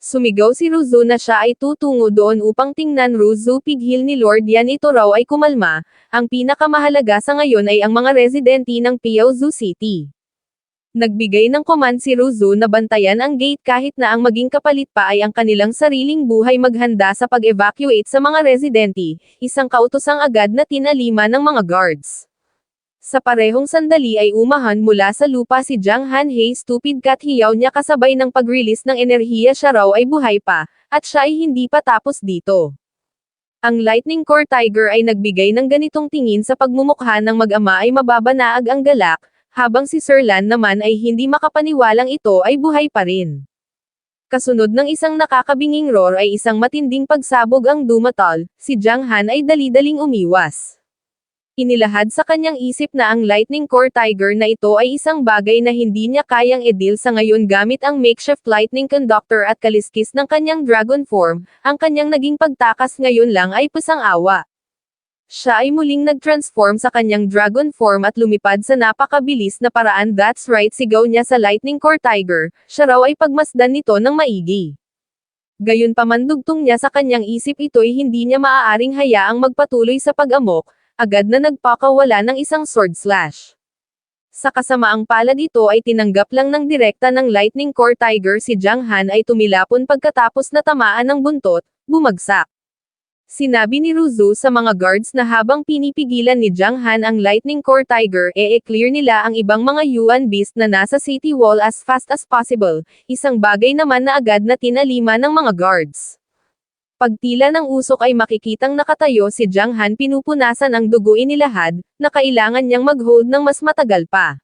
Sumigaw si Ruzo na siya ay tutungo doon upang tingnan Ruzo pighil ni Lord Yan ito raw ay kumalma, ang pinakamahalaga sa ngayon ay ang mga residente ng Piaozu City. Nagbigay ng command si Ruzo na bantayan ang gate kahit na ang maging kapalit pa ay ang kanilang sariling buhay maghanda sa pag-evacuate sa mga residente, isang kautosang agad na tinalima ng mga guards. Sa parehong sandali ay umahan mula sa lupa si Jiang Han hey stupid cat hiyaw niya kasabay ng pag-release ng enerhiya siya raw ay buhay pa, at siya ay hindi pa tapos dito. Ang lightning core tiger ay nagbigay ng ganitong tingin sa pagmumukha ng mag-ama ay mababanaag ang galak, habang si Sir Lan naman ay hindi makapaniwalang ito ay buhay pa rin. Kasunod ng isang nakakabinging roar ay isang matinding pagsabog ang dumatal, si Jiang Han ay dali-daling umiwas. Inilahad sa kanyang isip na ang lightning core tiger na ito ay isang bagay na hindi niya kayang i-deal sa ngayon gamit ang makeshift lightning conductor at kaliskis ng kanyang dragon form, ang kanyang naging pagtakas ngayon lang ay pasang-awa. Siya ay muling nag-transform sa kanyang dragon form at lumipad sa napakabilis na paraan that's right sigaw niya sa lightning core tiger, siya raw ay pagmasdan nito ng maigi. Gayunpaman dugtong niya sa kanyang isip ito'y hindi niya maaaring hayaang magpatuloy sa pag-amok, agad na nagpakawala ng isang sword slash. Sa kasamaang palad ito ay tinanggap lang ng direkta ng lightning core tiger si Jiang Han ay tumilapon pagkatapos na tamaan ng buntot, bumagsak. Sinabi ni Ruzo sa mga guards na habang pinipigilan ni Jiang Han ang lightning core tiger clear nila ang ibang mga Yuan Beast na nasa city wall as fast as possible, isang bagay naman na agad na tinalima ng mga guards. Pagtila ng usok ay makikitang nakatayo si Jiang Han pinupunasan ang dugo inilahad, na kailangan niyang mag-hold ng mas matagal pa.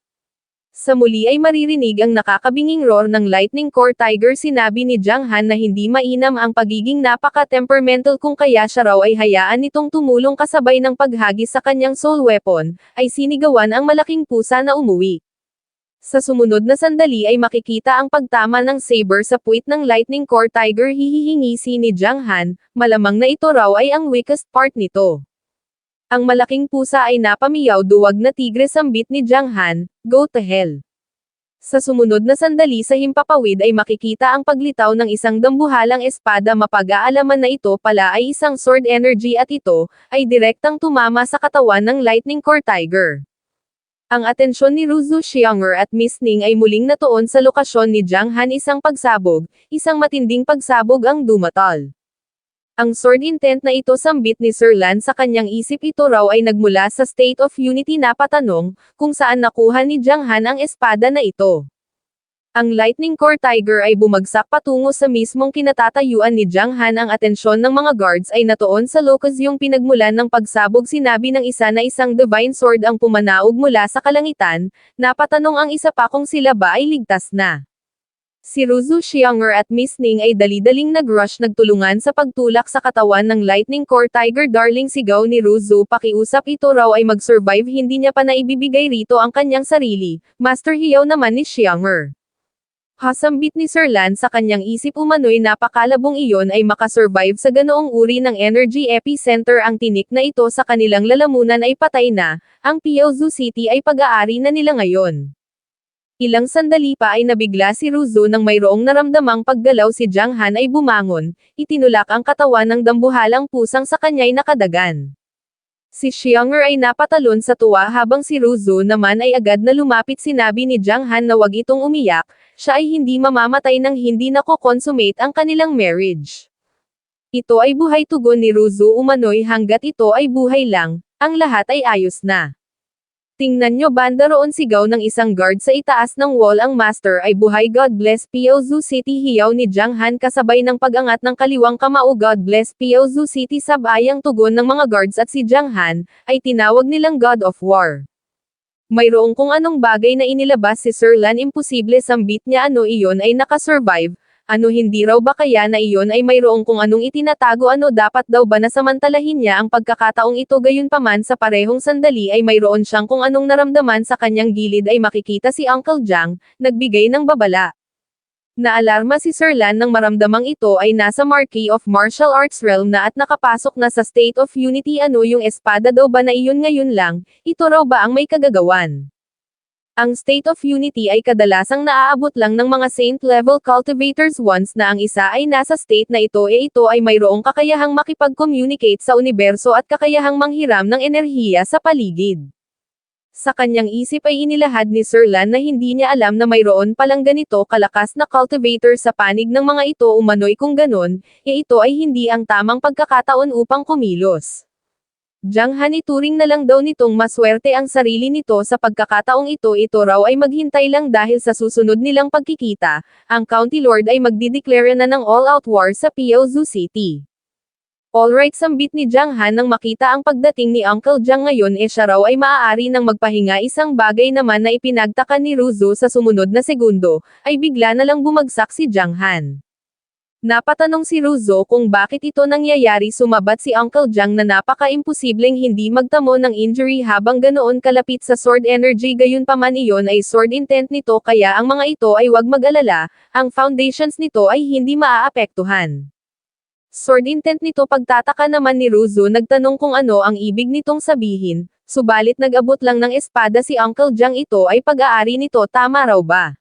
Sa muli ay maririnig ang nakakabinging roar ng Lightning Core Tiger. Sinabi ni Jiang Han na hindi mainam ang pagiging napaka-temperamental kung kaya siya raw ay hayaan nitong tumulong kasabay ng paghagis sa kanyang soul weapon, ay sinigawan ang malaking pusa na umuwi. Sa sumunod na sandali ay makikita ang pagtama ng saber sa puwit ng Lightning Core Tiger. Hihingisi ni Jiang Han, malamang na ito raw ay ang weakest part nito. Ang malaking pusa ay napamiyaw. Duwag na tigre sambit ni Jiang Han, go to hell. Sa sumunod na sandali sa himpapawid ay makikita ang paglitaw ng isang dambuhalang espada. Mapag-aalaman na ito pala ay isang sword energy at ito, ay direktang tumama sa katawan ng Lightning Core Tiger. Ang atensyon ni Ruzu Xiang'er at Miss Ning ay muling natuon sa lokasyon ni Jiang Han. Isang pagsabog, isang matinding pagsabog ang dumatal. Ang sword intent na ito sambit ni Sir Lan sa kanyang isip. Ito raw ay nagmula sa State of Unity. Napatanong, kung saan nakuha ni Jiang Han ang espada na ito. Ang Lightning Core Tiger ay bumagsak patungo sa mismong kinatatayuan ni Jiang Han. Ang atensyon ng mga guards ay natuon sa locus yung pinagmulan ng pagsabog. Sinabi ng isa na isang divine sword ang pumanaog mula sa kalangitan. Napatanong ang isa pa kung sila ba ay ligtas na. Si Ruzu Xiang'er at Miss Ning ay dali-daling nag-rush nagtulungan sa pagtulak sa katawan ng Lightning Core Tiger. Darling, sigaw ni Ruzu, pakiusap. Ito raw ay mag-survive, hindi niya pa naibibigay rito ang kanyang sarili. Master, hiyaw naman ni Xiang'er. Hasambit ni Sir Lan sa kanyang isip. Umano'y napakalabong iyon ay makasurvive sa ganoong uri ng energy epicenter. Ang tinik na ito sa kanilang lalamunan ay patay na, ang Piaozu City ay pag-aari na nila ngayon. Ilang sandali pa ay nabigla si Ruzu nang mayroong naramdamang paggalaw. Si Jiang Han ay bumangon, itinulak ang katawan ng dambuhalang pusang sa kanya'y nakadagan. Si Xiang'er ay napatalon sa tuwa habang si Ruzu naman ay agad na lumapit. Sinabi ni Jiang Han na wag itong umiyak, siya ay hindi mamamatay nang hindi nako-consummate ang kanilang marriage. Ito ay buhay, tugon ni Ruzu. Umano'y hanggat ito ay buhay lang, ang lahat ay ayos na. Tingnan nyo, banda roon, sigaw ng isang guard sa itaas ng wall. Ang master ay buhay. God bless Piaozu City, hiyaw ni Jiang Han kasabay ng pag-angat ng kaliwang kamao. God bless Piaozu City, sabayang tugon ng mga guards. At si Jiang Han ay tinawag nilang God of War. Mayroong kung anong bagay na inilabas si Sir Lan. Imposible sambit niya. Ano iyon ay nakasurvive? Ano hindi raw ba kaya na iyon ay mayroong kung anong itinatago? Ano dapat daw ba nasamantalahin niya ang pagkakataong ito? Gayunpaman sa parehong sandali ay mayroon siyang kung anong naramdaman. Sa kanyang gilid ay makikita si Uncle Jiang, nagbigay ng babala. Naalarma si Sir Lan nang maramdamang ito ay nasa Marquee of Martial Arts realm na at nakapasok na sa State of Unity. Ano yung espada daw ba na iyon ngayon lang? Ito raw ba ang may kagagawan? Ang State of Unity ay kadalasang naaabot lang ng mga saint-level cultivators. Once na ang isa ay nasa state na ito ito ay mayroong kakayahang makipag-communicate sa universo at kakayahang manghiram ng enerhiya sa paligid. Sa kanyang isip ay inilahad ni Sir Lan na hindi niya alam na mayroon palang ganito kalakas na cultivator sa panig ng mga ito. Umano'y kung ganon, ito ay hindi ang tamang pagkakataon upang kumilos. Jiang Han, ituring na lang daw nitong maswerte ang sarili nito sa pagkakataong ito. Ito raw ay maghintay lang dahil sa susunod nilang pagkikita, ang County Lord ay magdideklara na ng all-out war sa Piaozu City. Alright, sambit ni Jiang Han nang makita ang pagdating ni Uncle Jiang. Ngayon siya raw ay maaari nang magpahinga. Isang bagay naman na ipinagtaka ni Ruzu sa sumunod na segundo, ay bigla na lang bumagsak si Jiang Han. Napatanong si Ruzu kung bakit ito nangyayari. Sumabat si Uncle Jiang na napaka-imposibleng hindi magtamo ng injury habang ganoon kalapit sa sword energy. Gayunpaman iyon ay sword intent nito kaya ang mga ito ay wag mag-alala, ang foundations nito ay hindi maaapektuhan. Sword intent nito. Pagtataka naman ni Ruzu, nagtanong kung ano ang ibig nitong sabihin, subalit nag-abot lang ng espada si Uncle Jiang. Ito ay pag-aari nito, tama raw ba?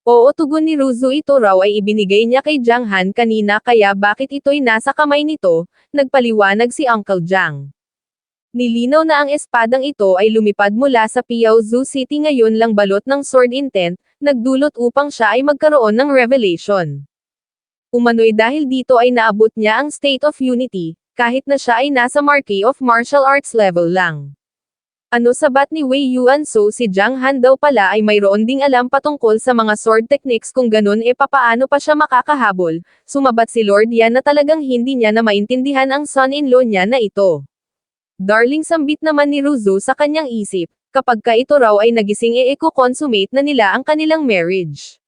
Oo, tugon ni Ruzu. Ito raw ay ibinigay niya kay Jiang Han kanina kaya bakit ito'y nasa kamay nito, nagpaliwanag si Uncle Jiang. Nilinaw na ang espadang ito ay lumipad mula sa Piaozu City ngayon lang balot ng sword intent, nagdulot upang siya ay magkaroon ng revelation. Umano'y dahil dito ay naabot niya ang State of Unity, kahit na siya ay nasa Marquee of Martial Arts level lang. Ano sabat ni Wei Yuan, so si Jiang Han daw pala ay mayroon ding alam patungkol sa mga sword techniques, kung ganun papaano pa siya makakahabol, sumabat si Lord Yan na talagang hindi niya na maintindihan ang son-in-law niya na ito. Darling, sambit naman ni Ruzu sa kanyang isip, kapag ka ito raw ay nagising iko-consummate na nila ang kanilang marriage.